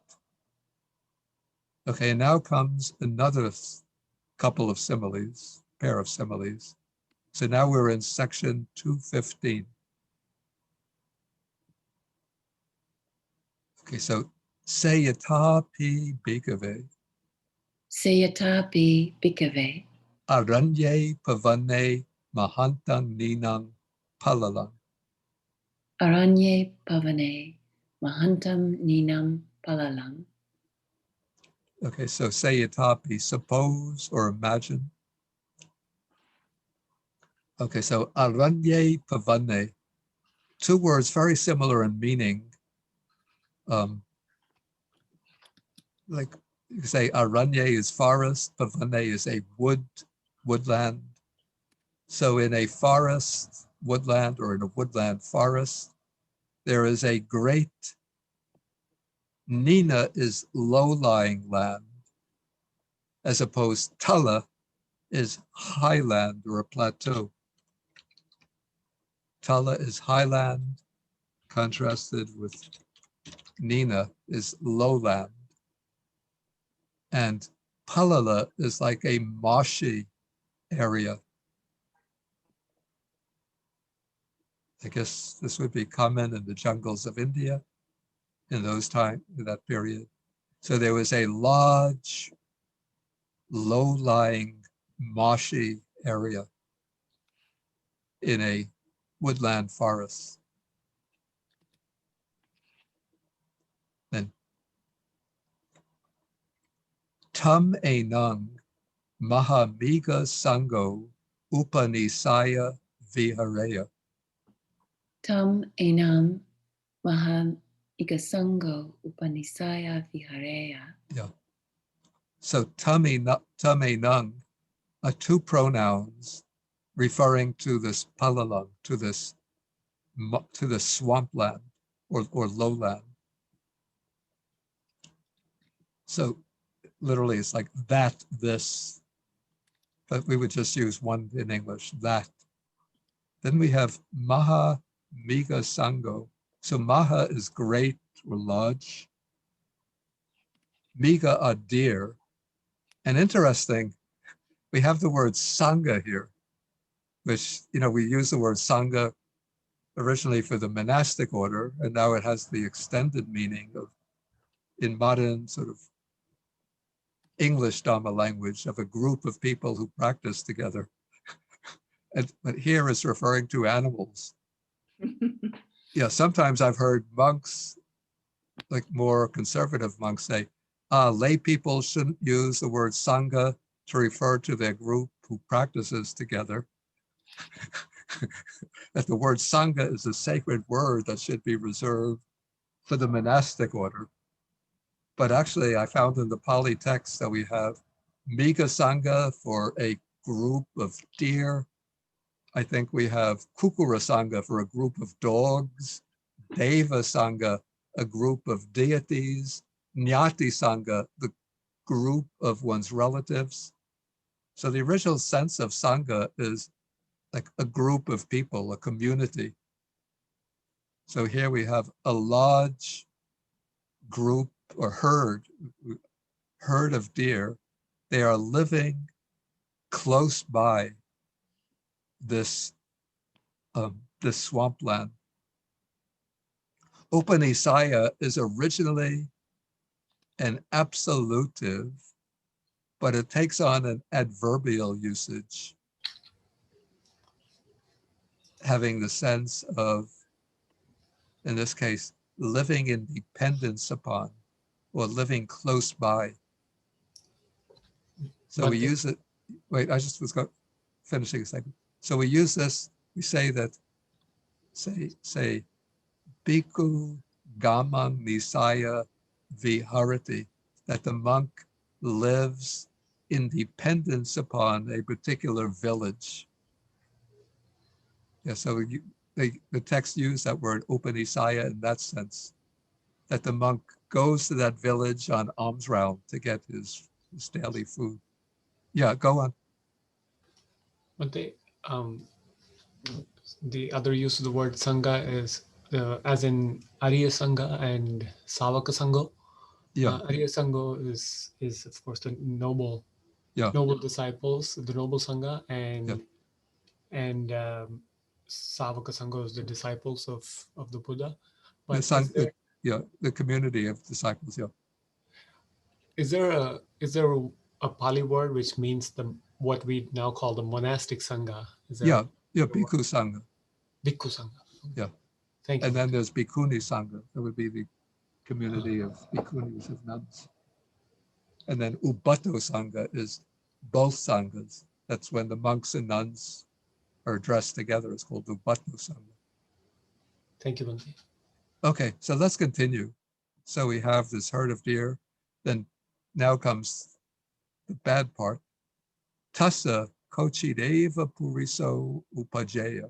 Okay, now comes another couple of similes, pair of similes. So now we're in section 215. Okay, so Sayatapi Bhikkhave. Sayatapi bhikkhave. Aranye Pavane Mahantang Ninang Palalang. Aranye pavane mahantam ninam palalang. Okay, so Sayatapi, suppose or imagine. Okay, so Aranye Pavane, 2 words very similar in meaning. Like you say, Aranye is forest, Pavane is a woodland. So in a forest, woodland, or in a woodland forest, there is a great, Nina is low-lying land, as opposed Tala is highland or a plateau. Tala is highland, contrasted with Nina is lowland. And Palala is like a marshy area. I guess this would be common in the jungles of India in that period. So there was a large, low-lying, marshy area in a woodland forest. Then Tam Enang Mahamiga Sango Upanisaya Vihareya. Tam enam maham ikasango upanisaya vihareya. Yeah. So tam enang are 2 pronouns referring to this palalang, to the swampland or lowland. So literally it's like that, this, but we would just use one in English, that. Then we have Maha Miga Sango. So Maha is great or large. Miga are dear. And interesting, we have the word Sangha here, which, we use the word Sangha originally for the monastic order, and now it has the extended meaning of, in modern sort of English Dhamma language, of a group of people who practice together. But here it's referring to animals. Yeah, sometimes I've heard monks, like more conservative monks, say, lay people shouldn't use the word Sangha to refer to their group who practices together. That the word Sangha is a sacred word that should be reserved for the monastic order. But actually, I found in the Pali text that we have Miga Sangha for a group of deer. I think we have Kukura Sangha for a group of dogs, Deva Sangha, a group of deities, Nyati Sangha, the group of one's relatives. So the original sense of Sangha is like a group of people, a community. So here we have a large group or herd of deer. They are living close by this swampland. Upanisaya is originally an absolutive, but it takes on an adverbial usage, having the sense of, in this case, living in dependence upon or living close by. So we use it, wait, I just was finishing a second. So we use this, we say that, say, Bhikkhu Gamang Nisaya Viharati, that the monk lives in dependence upon a particular village. Yeah, so the text used that word Upanisaya in that sense, that the monk goes to that village on alms round to get his daily food. Yeah, go on. But the other use of the word Sangha is as in Arya Sangha and Savaka Sangha. Yeah. Arya Sangha is of course the noble disciples, the noble Sangha, and Savaka Sangha is the disciples of the Buddha. But the community of disciples. Yeah. Is there a Pali word which means what we now call the monastic Sangha? Bhikkhu Sangha. Bhikkhu Sangha. Yeah. Thank you. And then there's Bhikkhuni Sangha. That would be the community of bhikkhunis, of nuns. And then Ubato Sangha is both Sanghas. That's when the monks and nuns are dressed together. It's called Ubato Sangha. Thank you, Bhante. Okay, so let's continue. So we have this herd of deer. Then now comes the bad part. Tassa kochideva puriso upajaya.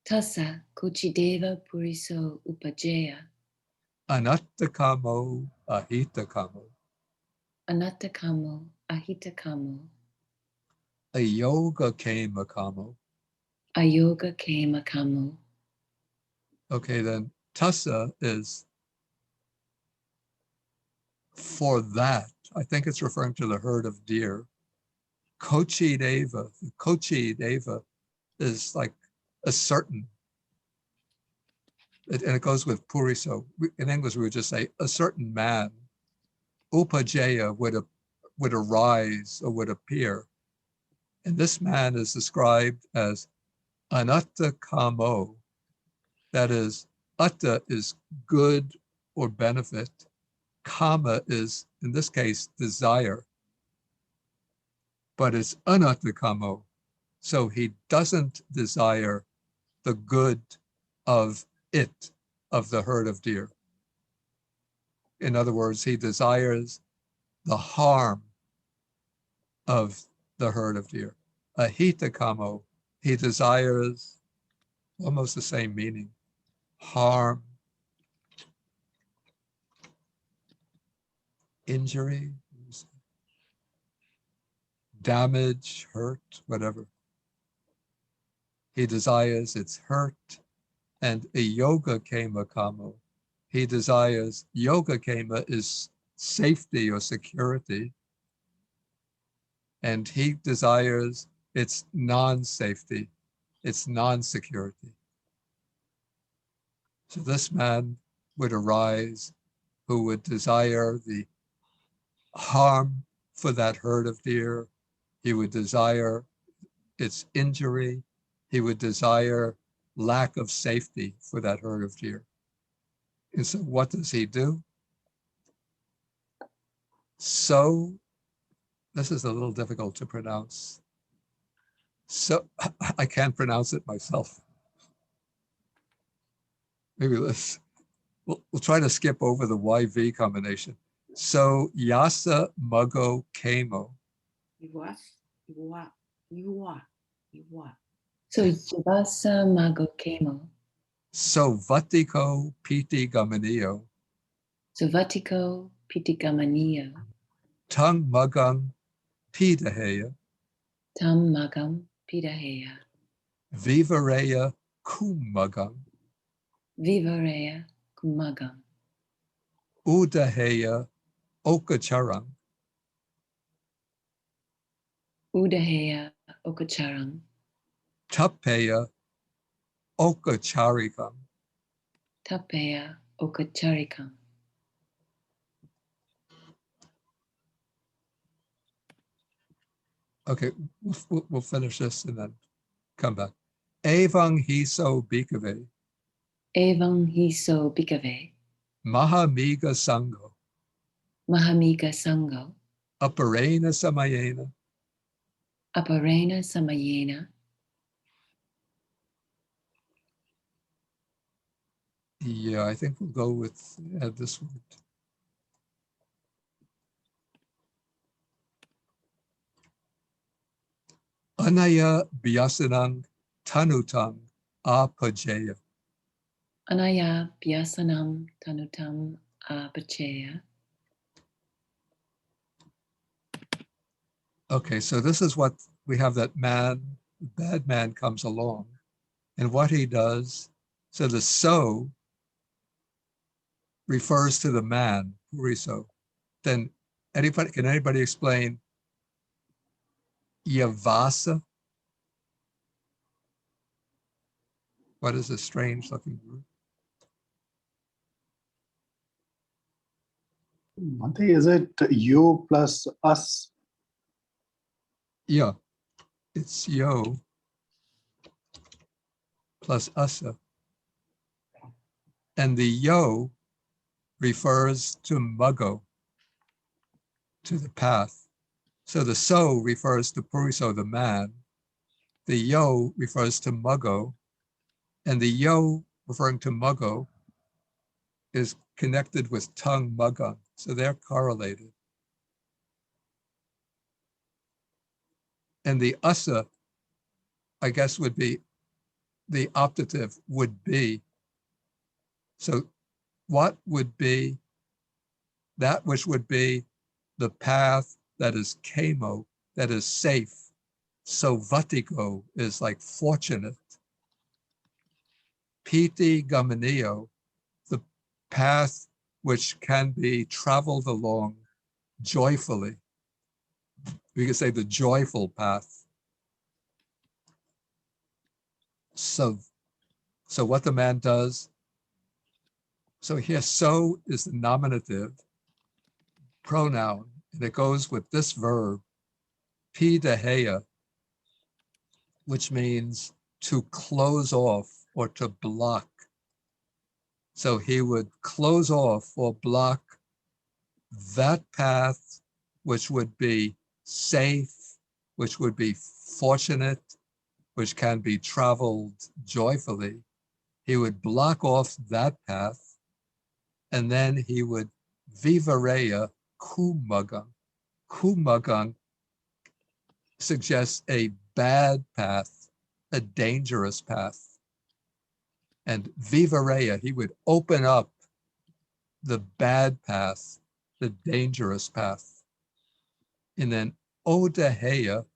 Tassa kochideva puriso upajaya. Anattakamo ahitakamo. Anattakamo ahitakamo. Ayoga kama kamo. Ayoga kama kamo. Okay, then tassa is for that. I think it's referring to the herd of deer. Kochideva, Kochideva is like a certain, and it goes with puriso. In English, we would just say a certain man. Upajaya would arise or would appear. And this man is described as anatta kamo. That is, atta is good or benefit. Kama is, in this case, desire. But it's anatta kamo. So he doesn't desire the good of it, of the herd of deer. In other words, he desires the harm of the herd of deer. Ahita kamo, he desires almost the same meaning. Harm, injury, damage, hurt, whatever. He desires its hurt. And a yoga kama kamo, he desires, yoga kama is safety or security. And he desires its non-safety, its non-security. So this man would arise who would desire the harm for that herd of deer. He would desire its injury. He would desire lack of safety for that herd of deer. And so what does he do? So, this is a little difficult to pronounce. So, I can't pronounce it myself. Maybe we'll try to skip over the YV combination. So, Yasa Mugo Kamo. So Yavasa Mago Kamo. So Vatiko Piti Gamanio. So Vatiko Pitigamaniyo. Tung Magang Pidaheya. Tam Magam Pidaheya. Vivareya Kumagang. Vivareya Kumagam. Udaheya Okacharang. Udaheya Okacharang. Tapeya Okacharikam. Tapeya Okacharikam. Okay, we'll finish this and then come back. Evang Hiso Bikave. Evang Hiso Bikave. Mahamiga Sango. Mahamiga Sango. Aparena Samayena. Aparena Samayena. Yeah, I think we'll go with this word. Anaya Byasanang Tanutang Apajaya. Anaya Byasanam Tanutam Apachaya. Okay, so this is what we have, that man, the bad man comes along, and what he does, so the so refers to the man, Puriso. Then can anybody explain Yavasa? What is a strange looking word? Bhante, is it you plus us? Yeah, it's yo plus asa. And the yo refers to Mugo, to the path. So the so refers to Puriso, the man. The yo refers to Mugo, and the yo referring to Mugo is connected with tongue Mugang. So they're correlated. And the asa, I guess, would be, the optative would be. So what would be that which would be the path that is kamo, that is safe? So vatiko is like fortunate. Piti gamanio, the path which can be traveled along joyfully. We could say the joyful path. So what the man does, so here, so is the nominative pronoun, and it goes with this verb, pidaheya, which means to close off or to block. So he would close off or block that path which would be safe, which would be fortunate, which can be traveled joyfully. He would block off that path, and then he would vivareya kumagang. Kumagang suggests a bad path, a dangerous path. And vivareya, he would open up the bad path, the dangerous path. And then odaheya,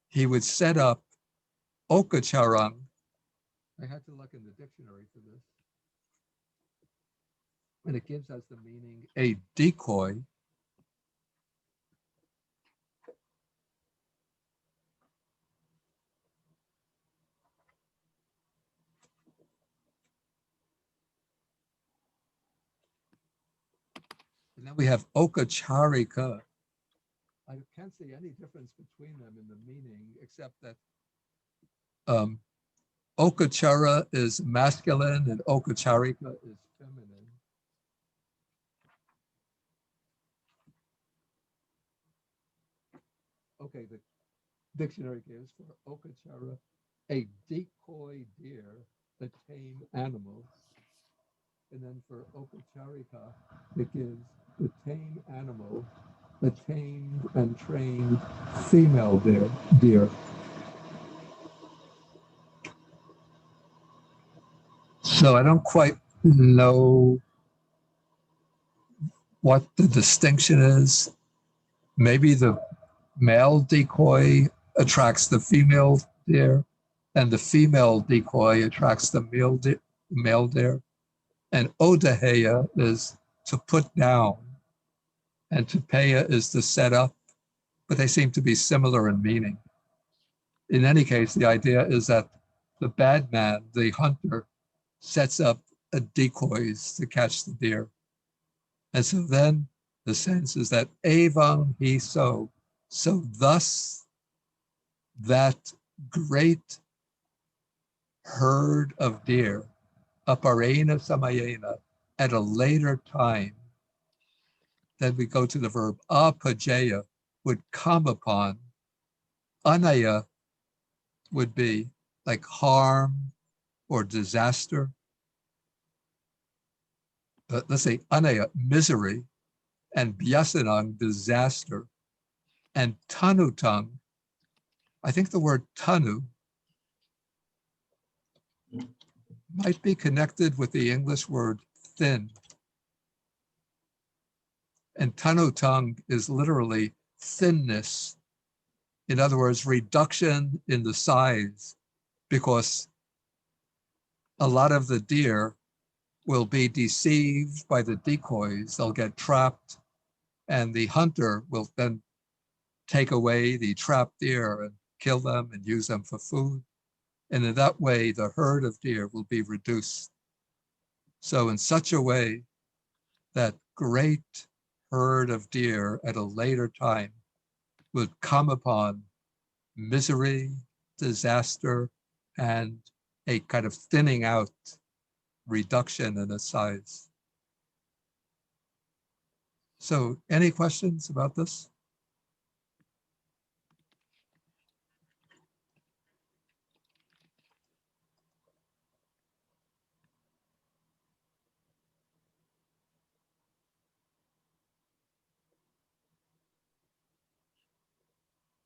he would set up okacharang. I had to look in the dictionary for this. And it gives us the meaning a decoy. And then we have okacharika. I can't see any difference between them in the meaning, except that Okachara is masculine and Okacharika is feminine. Okay, the dictionary gives for Okachara a decoy deer, a tame animal. And then for Okacharika, it gives the tame animal, the tamed and trained female deer. So I don't quite know what the distinction is. Maybe the male decoy attracts the female deer, and the female decoy attracts the male deer. And odaheya is to put down, and tupeya is to set up, but they seem to be similar in meaning. In any case, the idea is that the bad man, the hunter, sets up a decoys to catch the deer. And so then the sense is that evang he so thus that great herd of deer, aparena samayena, at a later time, then we go to the verb apajeya, would come upon. Anaya would be like harm or disaster. Let's say anaya, misery, and byasanang, disaster, and tanutang. I think the word tanu might be connected with the English word thin. And tanutang is literally thinness. In other words, reduction in the size, because a lot of the deer will be deceived by the decoys. They'll get trapped, and the hunter will then take away the trapped deer and kill them and use them for food. And in that way, the herd of deer will be reduced. So in such a way that great herd of deer at a later time would come upon misery, disaster, and a kind of thinning out, reduction in its size. So any questions about this?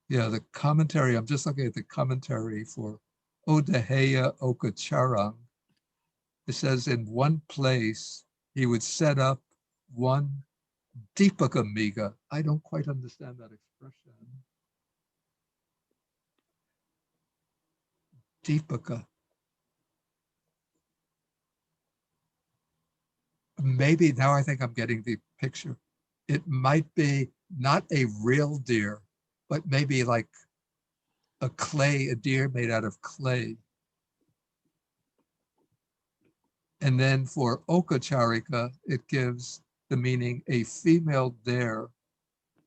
Yeah, the commentary, I'm just looking at the commentary for Odaheya Okacharang. It says in one place, he would set up one Deepaka Miga. I don't quite understand that expression. Deepaka. Maybe now I think I'm getting the picture. It might be not a real deer, but maybe like a deer made out of clay. And then for Okacharika, it gives the meaning a female deer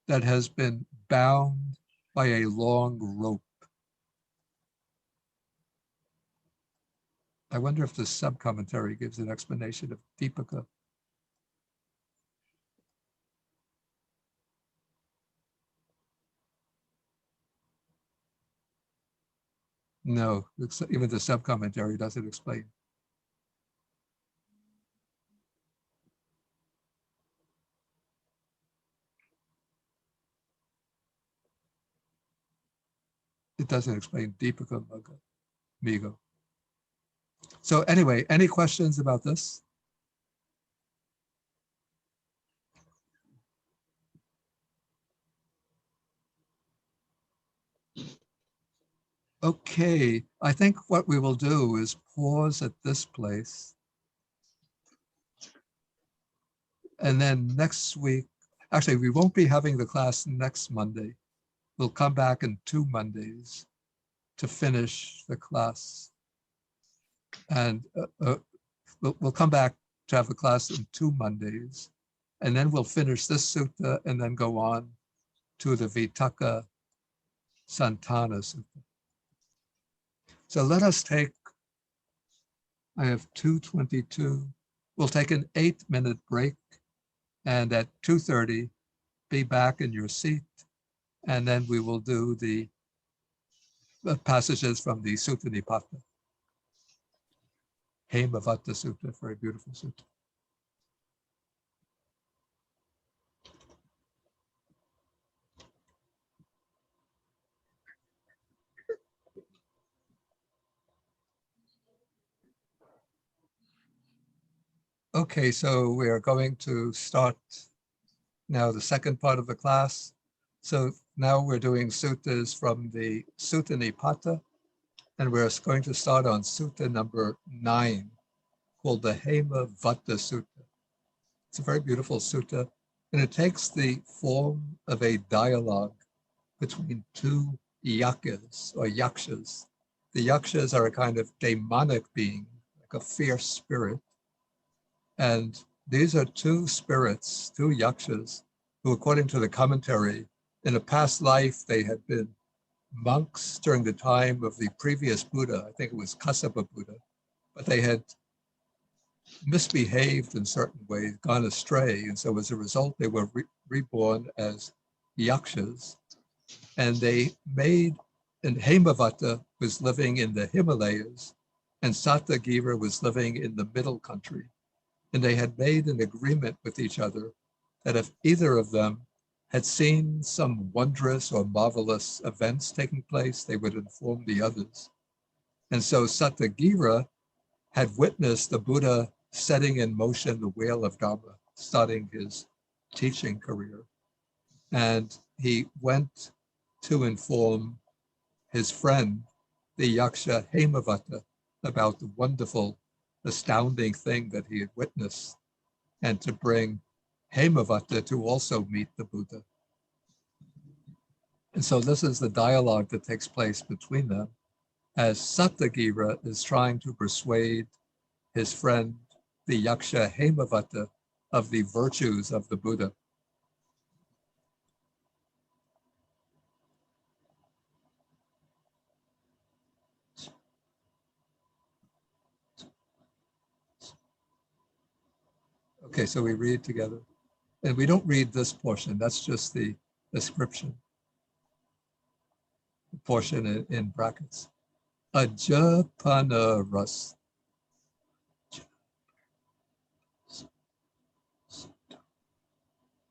that has been bound by a long rope. I wonder if the sub-commentary gives an explanation of Deepaka. No, even the sub-commentary doesn't explain. It doesn't explain Deepaka Migo. So anyway, any questions about this? Okay, I think what we will do is pause at this place. And then next week, actually, we won't be having the class next Monday. We'll come back in 2 Mondays to finish the class. And we'll come back to have the class in 2 Mondays. And then we'll finish this sutta and then go on to the Vitaka Santana Sutta. So let us take I have 2:22. We'll take an 8-minute break, and at 2:30, be back in your seat, and then we will do the passages from the Sutta Nipata. Hemavata Sutta, very beautiful sutta. Okay, so we are going to start now the second part of the class. So now we're doing suttas from the Sutta Nipata, and we're going to start on sutta number 9, called the Hemavata Sutta. It's a very beautiful sutta, and it takes the form of a dialogue between two yakas or yakshas. The yakshas are a kind of demonic being, like a fierce spirit. And these are two spirits, two yakshas, who, according to the commentary, in a past life, they had been monks during the time of the previous Buddha. I think it was Kassapa Buddha, but they had misbehaved in certain ways, gone astray. And so as a result, they were reborn as yakshas. And they made, and Hemavata was living in the Himalayas, and Satyagira was living in the middle country. And they had made an agreement with each other that if either of them had seen some wondrous or marvelous events taking place, they would inform the others. And so Satyagira had witnessed the Buddha setting in motion the wheel of Dharma, starting his teaching career. And he went to inform his friend, the Yaksha Hemavata, about the wonderful, astounding thing that he had witnessed, and to bring Hemavata to also meet the Buddha. And so this is the dialogue that takes place between them, as Satyagira is trying to persuade his friend, the Yaksha Hemavata, of the virtues of the Buddha. Okay, so we read together. And we don't read this portion, that's just the description. The portion in brackets. Ajapana ras.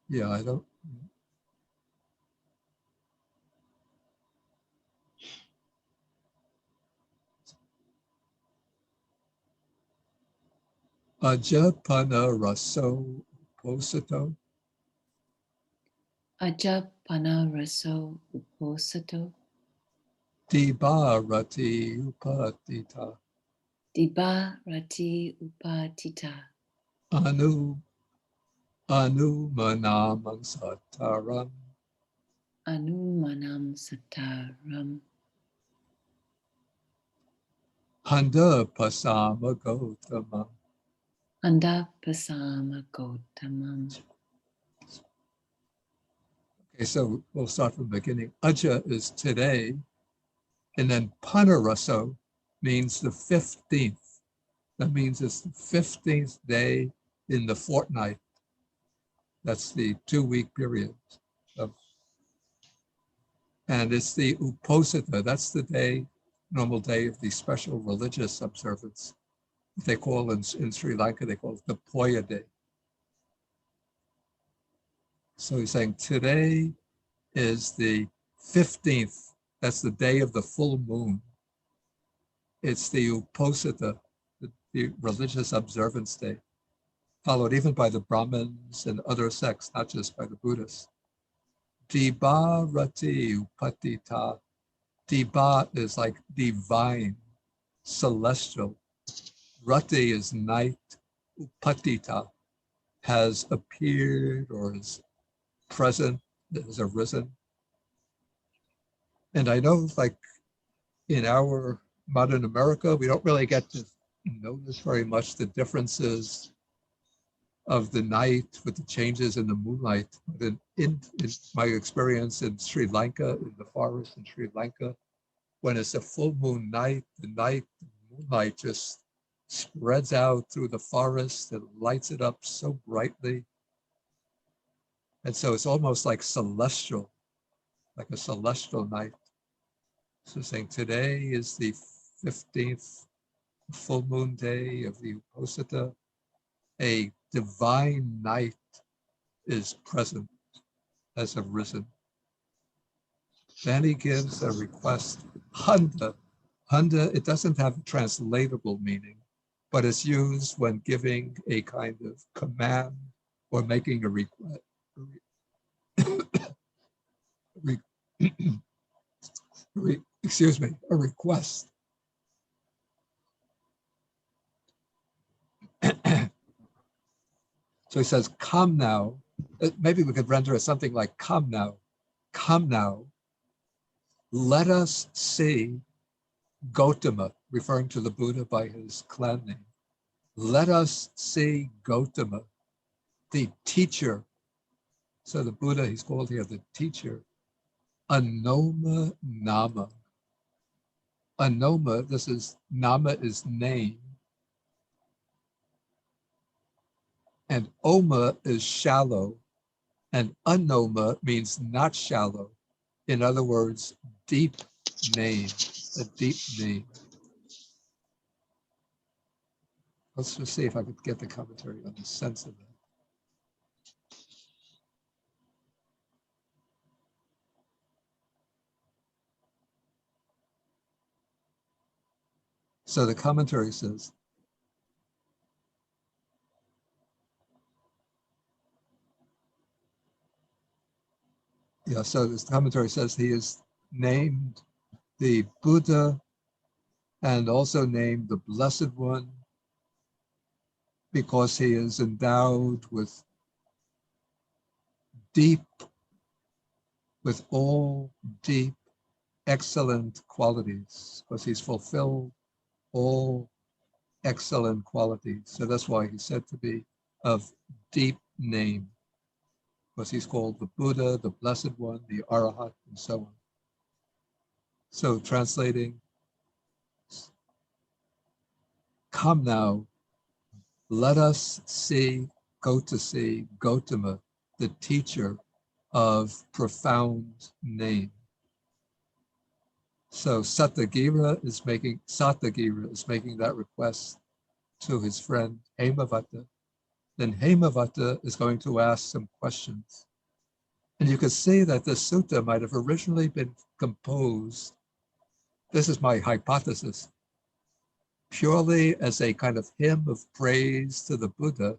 Yeah, I don't. Ajapana raso uposato. Ajapana raso uposato. Diba rati upatita. Diba rati upatita. Anu manamang sataram. Anumanam sataram. Handa pasama gotama. Anda pasama gotamam. Okay, so we'll start from the beginning. Aja is today, and then Panaraso means the 15th. That means it's the 15th day in the fortnight. That's the 2-week period. And it's the Uposita, that's the day, normal day of the special religious observance. They call in Sri Lanka, they call it the Poya Day. So he's saying today is the 15th, that's the day of the full moon. It's the Uposita, the religious observance day, followed even by the Brahmins and other sects, not just by the Buddhists. Diba rati upatita. Diba is like divine, celestial. Rati is night. Upatita has appeared or is present, has arisen. And I know, like in our modern America, we don't really get to notice very much the differences of the night with the changes in the moonlight. But in my experience in Sri Lanka, in the forest in Sri Lanka, when it's a full moon night, the moonlight just spreads out through the forest and lights it up so brightly. And so it's almost like celestial, like a celestial night. So saying today is the 15th full moon day of the Uposatha. A divine night is present, has arisen. Then he gives a request, handa. Handa, it doesn't have a translatable meaning, but it's used when giving a kind of command or making a request. Excuse me, a request. So he says, come now. Maybe we could render it something like, come now, let us see Gautama, referring to the Buddha by his clan name. Let us see Gautama, the teacher. So the Buddha, he's called here the teacher. Anoma Nama. Anoma, this is, Nama is name. And Oma is shallow. And Anoma means not shallow. In other words, deep name, a deep name. Let's just see if I could get the commentary on the sense of that. So the commentary says, so this commentary says he is named the Buddha and also named the Blessed One because he is endowed with all deep, excellent qualities, because he's fulfilled all excellent qualities. So that's why he's said to be of deep name, because he's called the Buddha, the Blessed One, the Arahat, and so on. So translating, come now, let us go to see Gautama, the teacher of profound name. So Satyagira is making that request to his friend Hemavata. Then Hemavata is going to ask some questions. And you can see that the sutta might have originally been composed, this is my hypothesis, purely as a kind of hymn of praise to the Buddha,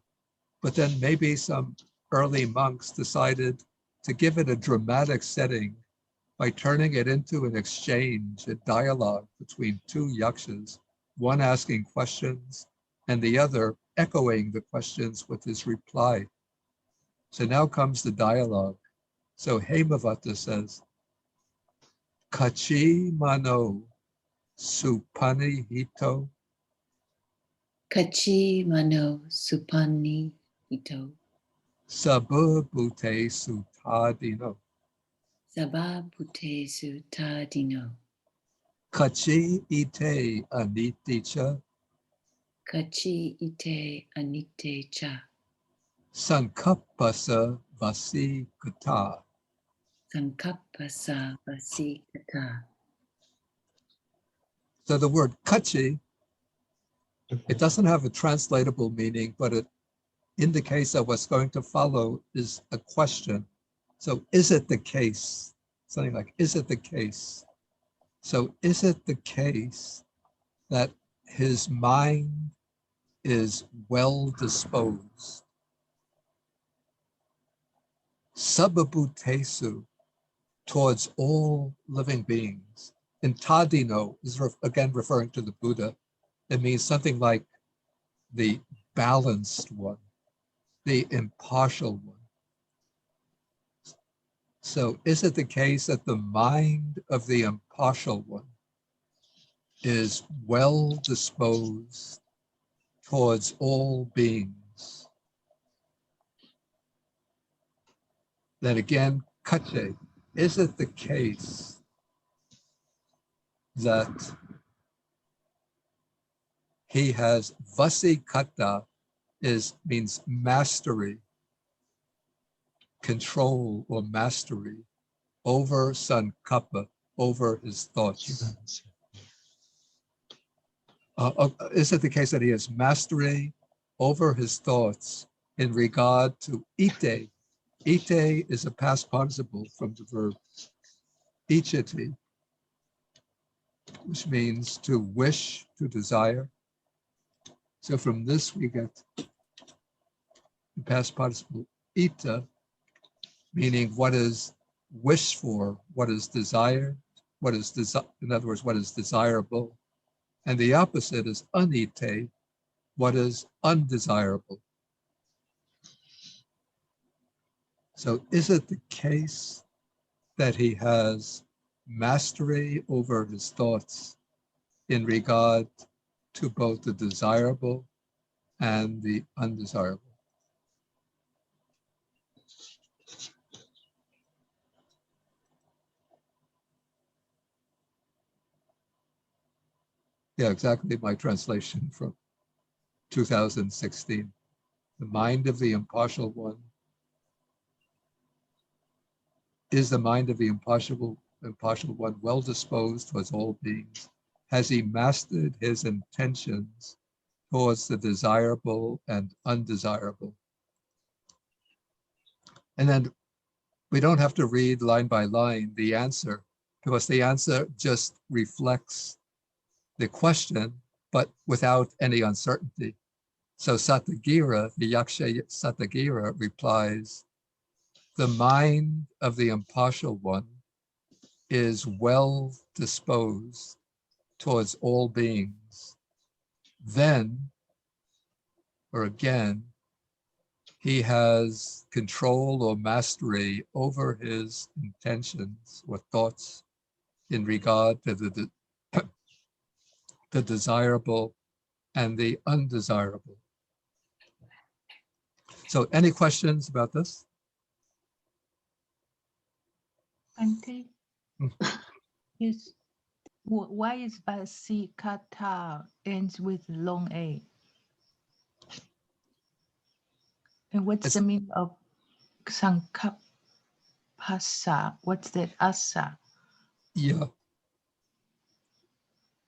but then maybe some early monks decided to give it a dramatic setting by turning it into an exchange, a dialogue between two yakshas, one asking questions and the other echoing the questions with his reply. So now comes the dialogue. So Hemavata says, Kachi mano supani hito. Kachi mano supani hito. Sababute sutadino. Sababute sutadino. Kachi ite aniticha. Kachi ite anite cha. Sankapasa vasi kata. Sankapasa vasi kata. So the word kachi, it doesn't have a translatable meaning, but it indicates that what's going to follow is a question. So is it the case? Something like, is it the case? So is it the case that his mind is well disposed? Sababutesu, towards all living beings. And tadino is again referring to the Buddha. It means something like the balanced one, the impartial one. So is it the case that the mind of the impartial one is well disposed towards all beings? Then again, kache, is it the case that he has vasikata means mastery, control or mastery over sankappa, over his thoughts. Is it the case that he has mastery over his thoughts in regard to ite? Ite is a past participle from the verb ichiti, which means to wish, to desire. So from this we get the past participle ita, meaning what is wished for, what is desired, what is in other words, what is desirable. And the opposite is anite, what is undesirable. So is it the case that he has mastery over his thoughts in regard to both the desirable and the undesirable? Yeah, exactly my translation from 2016. The mind of the impartial one is the mind of the impartial one well disposed towards all beings. Has he mastered his intentions towards the desirable and undesirable? And then we don't have to read line by line the answer, because the answer just reflects the question, but without any uncertainty. So Satagira, the Yaksha Satagira replies, the mind of the impartial one is well disposed towards all beings. Then, or again, he has control or mastery over his intentions or thoughts in regard to the desirable and the undesirable. So any questions about this? Ante, yes. Why is vasikata ends with long A? And what's the meaning of sankapasa? What's that asa? Yeah.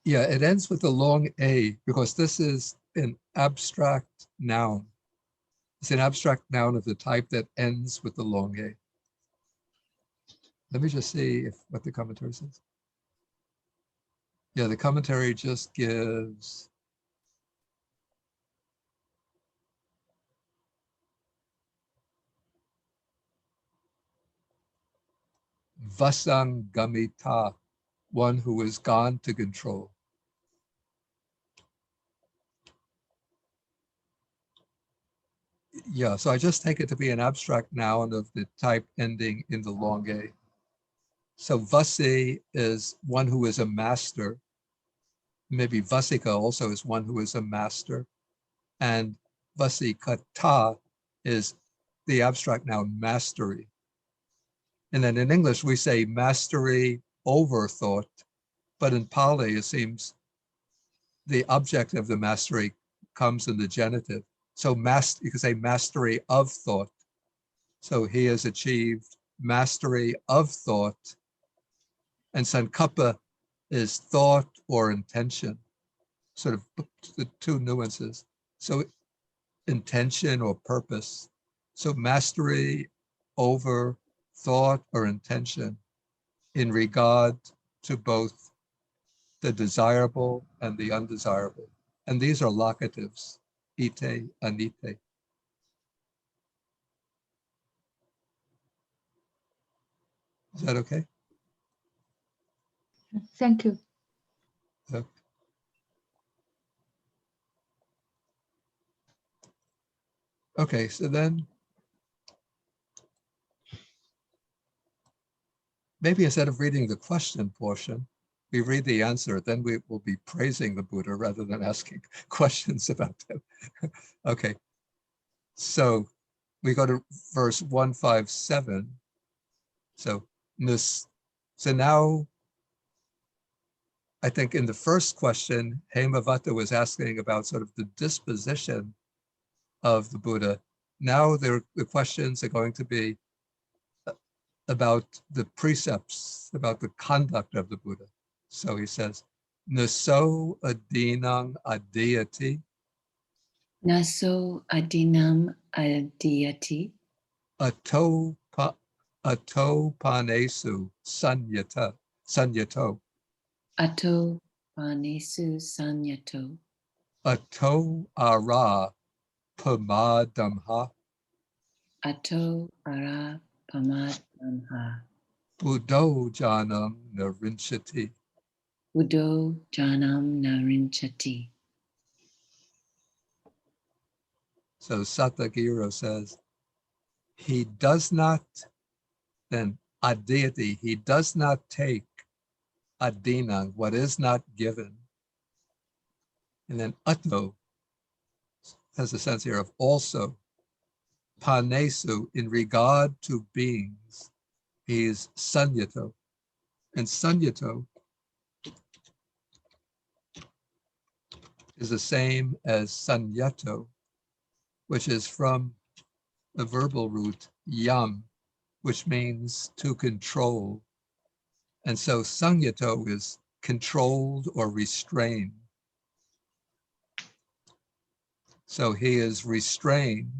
Yeah, it ends with a long A because this is an abstract noun. It's an abstract noun of the type that ends with the long A. Let me just see what the commentary says. Yeah, the commentary just gives vasangamita, one who is gone to control. Yeah, so I just take it to be an abstract noun of the type ending in the long A. So vasi is one who is a master. Maybe vasika also is one who is a master. And vasikata is the abstract noun mastery. And then in English, we say mastery over thought, but in Pali, it seems the object of the mastery comes in the genitive. So you could say mastery of thought. So he has achieved mastery of thought. And sankappa is thought or intention, sort of the two nuances. So intention or purpose. So mastery over thought or intention in regard to both the desirable and the undesirable. And these are locatives, ite, anite. Is that okay? Thank you. Okay. Okay, so then maybe instead of reading the question portion, we read the answer, then we will be praising the Buddha rather than asking questions about them. Okay, so we go to verse 157. So now I think in the first question, Hemavata was asking about sort of the disposition of the Buddha. Now the questions are going to be about the precepts, about the conduct of the Buddha. So he says, Naso adinang adiyati. Naso adinam adiyati. Ato panesu sanyato. Ato panesu sanyato. Ato ara pamadamha. Ato ara pamadamha. Buddho janam narinchati. Buddho janam narinchati. So Satagiro says, he does not, then adiyati, he does not take adinang, what is not given. And then ato has a sense here of also. Panesu, in regard to beings, he is sanyato. And sanyato is the same as sanyato, which is from the verbal root yam, which means to control. And so sanyato is controlled or restrained. So he is restrained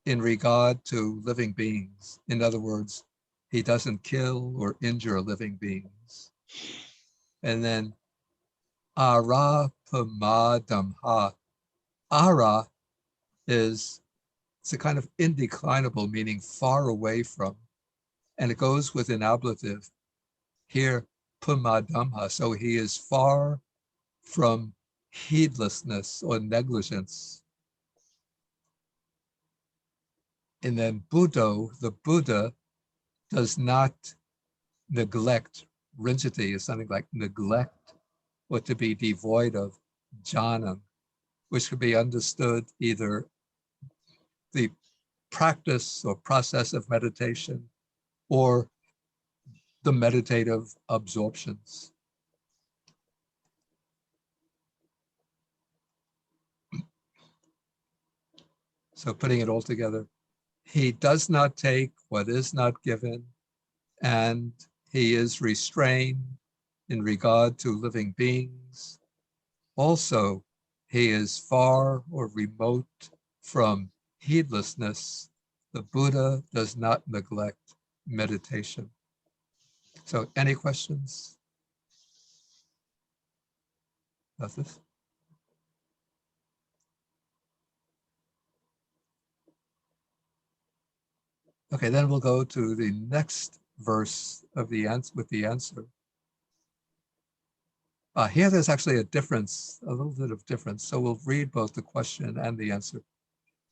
in regard to living beings. In other words, he doesn't kill or injure living beings. And then ara pamadamha. Ara is, it's a kind of indeclinable, meaning far away from, and it goes with an ablative. Here, pumadamha, so he is far from heedlessness or negligence. And then Buddho, the Buddha, does not neglect. Rinchati is something like neglect or to be devoid of jhana, which could be understood either the practice or process of meditation or the meditative absorptions. So putting it all together, he does not take what is not given, and he is restrained in regard to living beings. Also, he is far or remote from heedlessness. The Buddha does not neglect meditation. So any questions about this? Okay, then we'll go to the next verse of the answer with the answer. Here there's actually a difference, a little bit of difference. So we'll read both the question and the answer.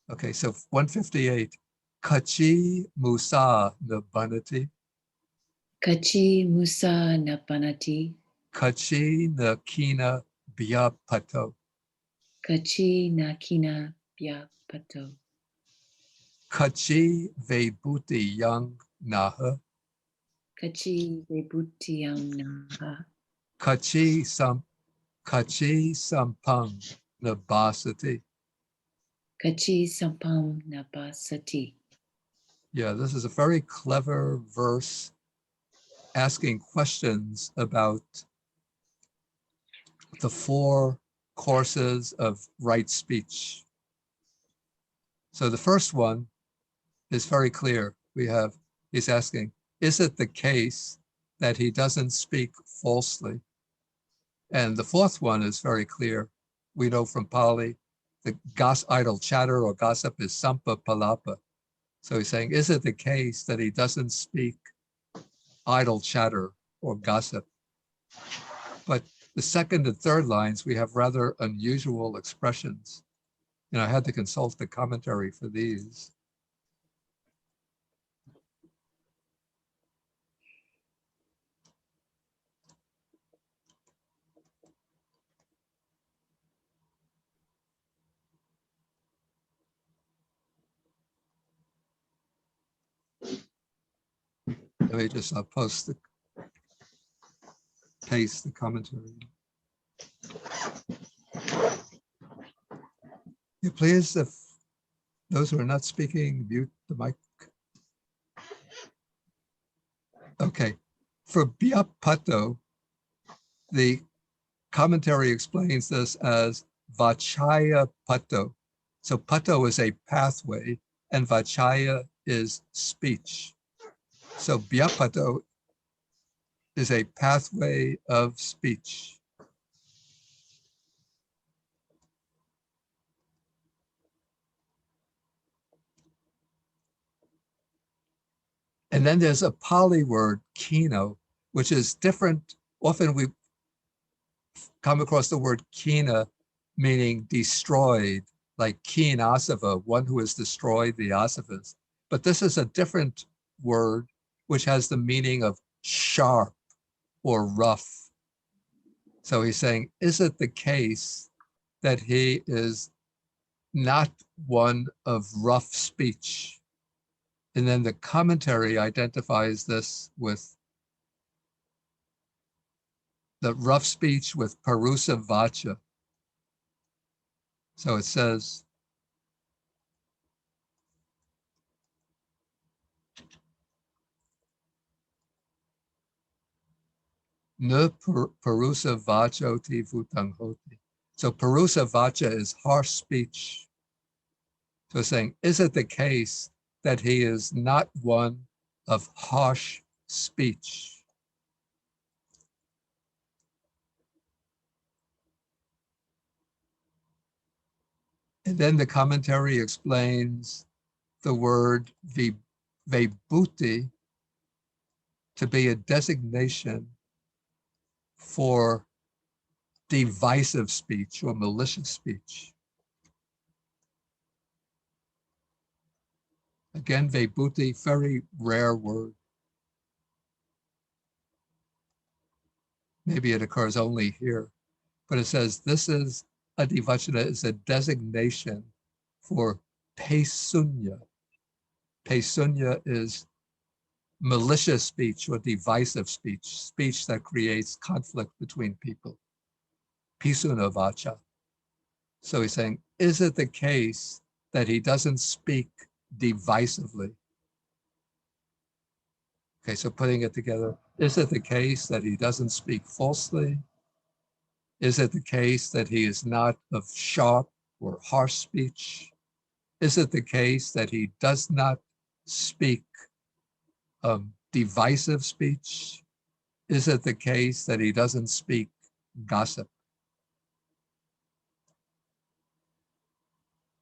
Okay, so 158. Kachi Musa Nabanati. Kachi Musa Napanati. Kachi Nakina Byapato. Kachi Nakina Byapato. Kachi Vebuti Yang Naha. Kachi Vebuti Yang Naha. Kachi Sampang Nabasati. Kachi Sampam Nabasati. Yeah, this is a very clever verse asking questions about the 4 courses of right speech. So the first one is very clear. He's asking, is it the case that he doesn't speak falsely? And the 4th one is very clear. We know from Pali, the idle chatter or gossip is sampa palapa. So he's saying, is it the case that he doesn't speak idle chatter or gossip? But the 2nd and 3rd lines, we have rather unusual expressions. I had to consult the commentary for these. Let me just post the paste the commentary. Yeah, please, if those who are not speaking, mute the mic. Okay, for Byapato, the commentary explains this as Vachaya Pato. So Pato is a pathway and Vachaya is speech. So Byapato is a pathway of speech. And then there's a Pali word, kino, which is different. Often we come across the word kina, meaning destroyed, like keen asava, one who has destroyed the asavas. But this is a different word, which has the meaning of sharp or rough. So he's saying, is it the case that he is not one of rough speech? And then the commentary identifies this with the rough speech with parusa vacha. So it says, ne parusa vachoti vutanghoti. So parusa vacha is harsh speech. So saying, is it the case that he is not one of harsh speech? And then the commentary explains the word vibhuti to be a designation for divisive speech or malicious speech. Again, vibhuti, very rare word. Maybe it occurs only here, but it says this is a divachana, is a designation for pesunya. Pesunya is malicious speech or divisive speech, speech that creates conflict between people. Pisuna vacha. So he's saying, is it the case that he doesn't speak divisively? Okay, so putting it together, is it the case that he doesn't speak falsely? Is it the case that he is not of sharp or harsh speech? Is it the case that he does not speak divisive speech? Is it the case that he doesn't speak gossip?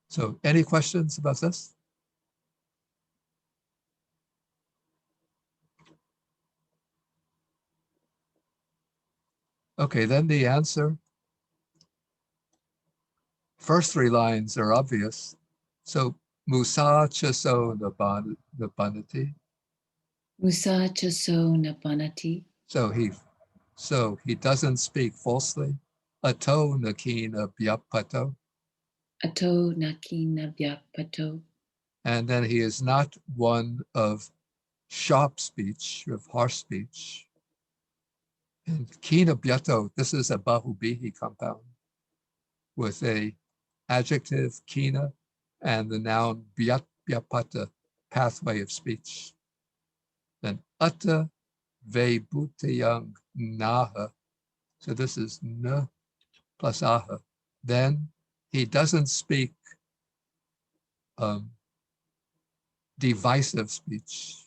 So any questions about this? Okay, then the answer. First three lines are obvious. So Musa chaso nabanati. Musa chaso nabanati. So he doesn't speak falsely. Ato nakina byapato. Ato nakina byapato. And then he is not one of sharp speech, of harsh speech. And kina byato, this is a bahubihi compound with a adjective kina and the noun byapata, pathway of speech. Then atta vebhutayang naha. So this is na plus aha. Then he doesn't speak divisive speech.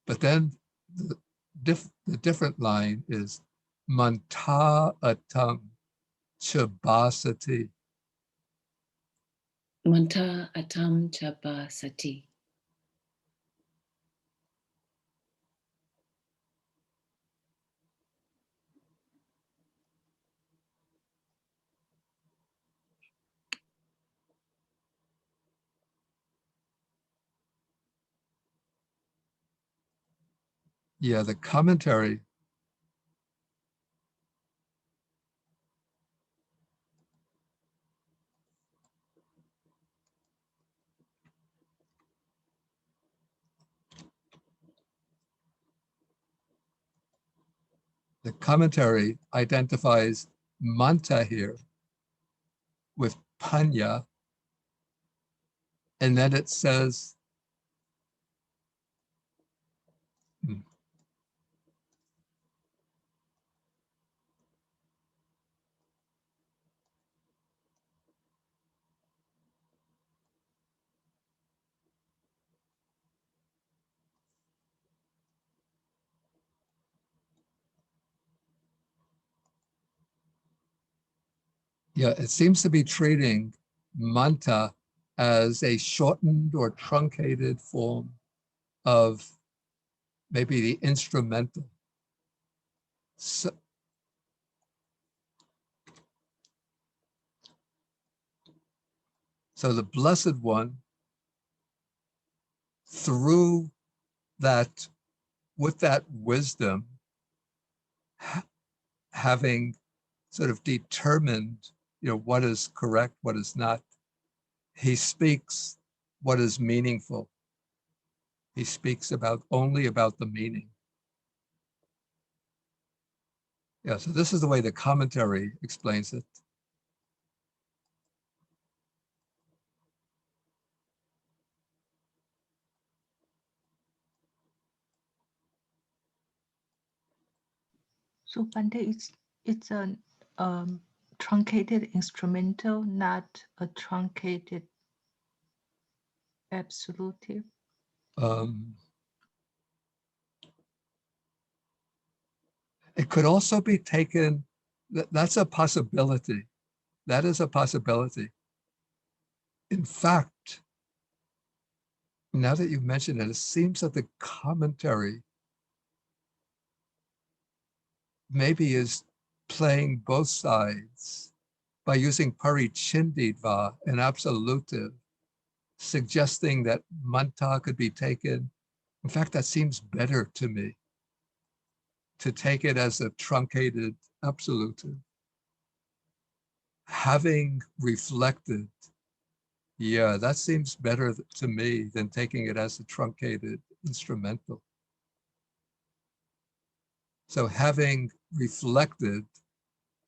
But then the different line is manta atam chabasati. Manta atam chabasati. Yeah, the commentary. the commentary identifies manta here with panya, and then it says, yeah, it seems to be treating manta as a shortened or truncated form of maybe the instrumental. So the Blessed One, through that, with that wisdom, having sort of determined, what is correct, what is not, he speaks what is meaningful. He speaks only about the meaning. Yeah, so this is the way the commentary explains it. So Bante, it's a truncated instrumental, not a truncated absolutive. It could also be taken, that's a possibility. That is a possibility. In fact, now that you've mentioned it, it seems that the commentary maybe is playing both sides by using parichinditva, an absolutive, suggesting that manta could be taken. In fact, that seems better to me, to take it as a truncated absolutive. Having reflected, yeah, that seems better to me than taking it as a truncated instrumental. So having reflected,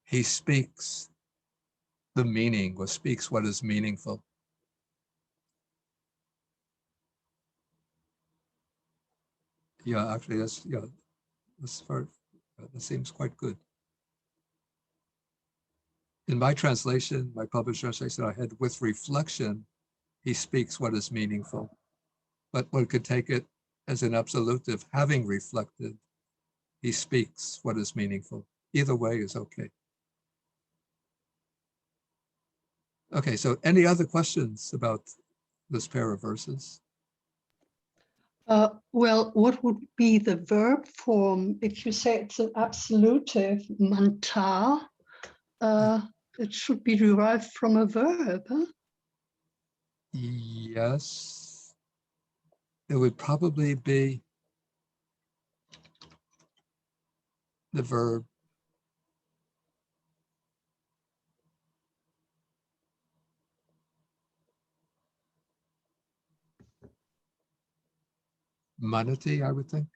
he speaks the meaning, or speaks what is meaningful. Yeah, actually, that seems quite good. In my translation, my published translation, I had with reflection, he speaks what is meaningful. But one could take it as an absolutive, having reflected, he speaks what is meaningful. Either way is okay. Okay, so any other questions about this pair of verses? Well, what would be the verb form if you say it's an absolutive manta? It should be derived from a verb, huh? Yes, it would probably be the verb manati, I would think.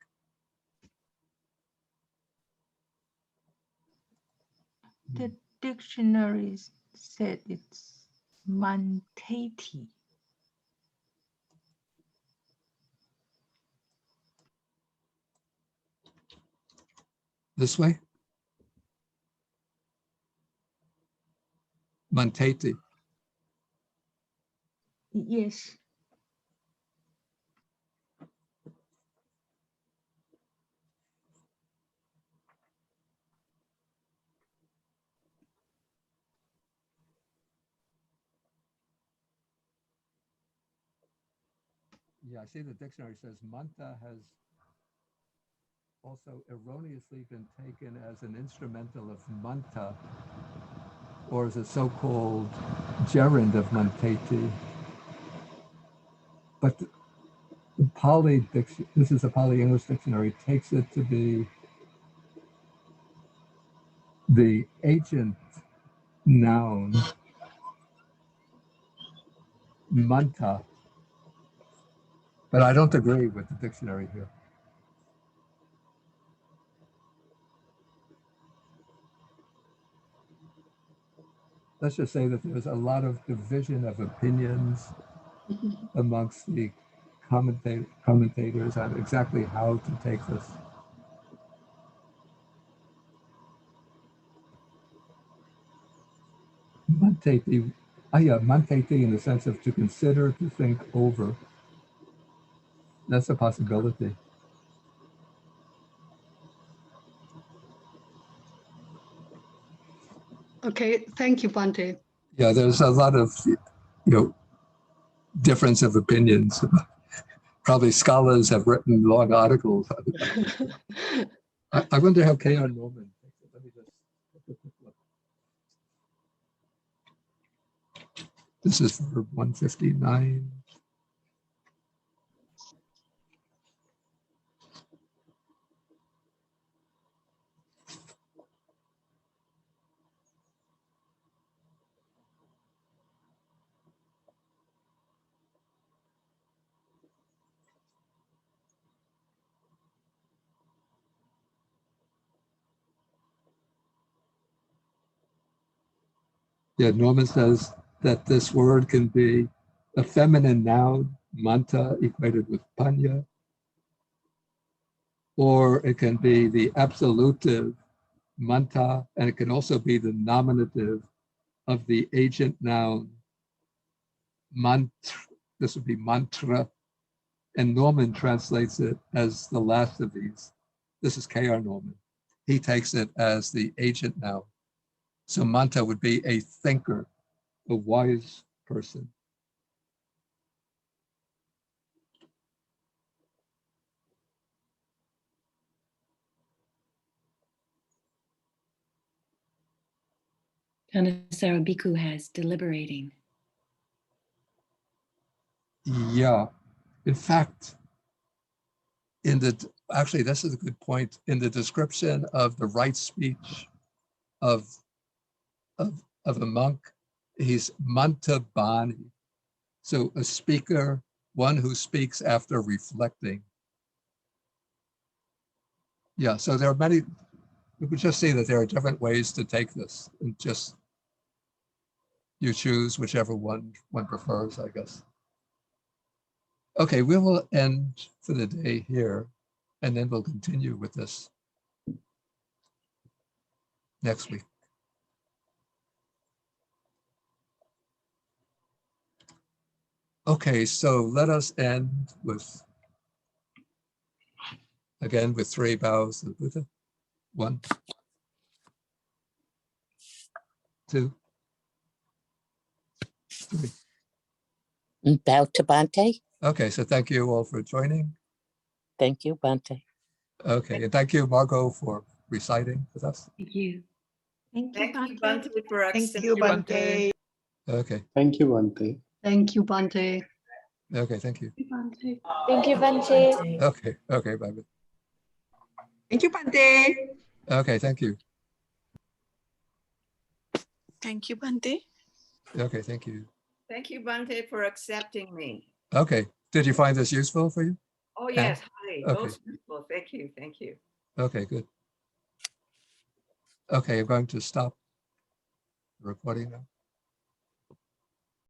The dictionary said it's mantati. This way? Mantati. Yes. Yeah, I see the dictionary says manta has also erroneously been taken as an instrumental of manta, or as a so-called gerund of mantati. But the Pali dictionary, this is a Pali English dictionary, takes it to be the agent noun manta. But I don't agree with the dictionary here. let's just say that there's a lot of division of opinions amongst the commentators on exactly how to take this. Manteti, manteti in the sense of to consider, to think over. That's a possibility. Okay, thank you, Bhante. Yeah, there's a lot of, difference of opinions. Probably scholars have written long articles. I wonder how K.R. Norman takes it. Let me just take a quick look. This is for 159. Yeah, Norman says that this word can be a feminine noun, manta, equated with panya, or it can be the absolutive, manta, and it can also be the nominative of the agent noun, mantra. This would be mantra, and Norman translates it as the last of these. This is K.R. Norman. He takes it as the agent noun. So manta would be a thinker, a wise person. Thanissaro Bhikkhu has deliberating. Yeah, in fact, actually, this is a good point. In the description of the right speech of a monk, he's mantabani. So a speaker, one who speaks after reflecting. Yeah, so there are many, we could just see that there are different ways to take this, and just you choose whichever one prefers, I guess. Okay, we will end for the day here, and then we'll continue with this next week. Okay, so let us end with, again, with 3 bows to the Buddha. 1, 2, 3. Bow to Bhante. Okay, so thank you all for joining. Thank you, Bhante. Okay, and thank you, Margot, for reciting with us. Thank you. Thank you, Bhante, for Thank you, accepting. Bhante. Okay. Thank you, Bhante. Thank you, Bhante. Okay, thank you. Thank you, Bhante. Okay, bye-bye. Thank you, Bhante. Okay, thank you. Thank you, Bhante. Okay, thank you. Thank you, Bhante, for accepting me. Okay, did you find this useful for you? Oh, yes, hi. Okay. Most useful. Thank you. Thank you. Okay, good. Okay, I'm going to stop the recording now.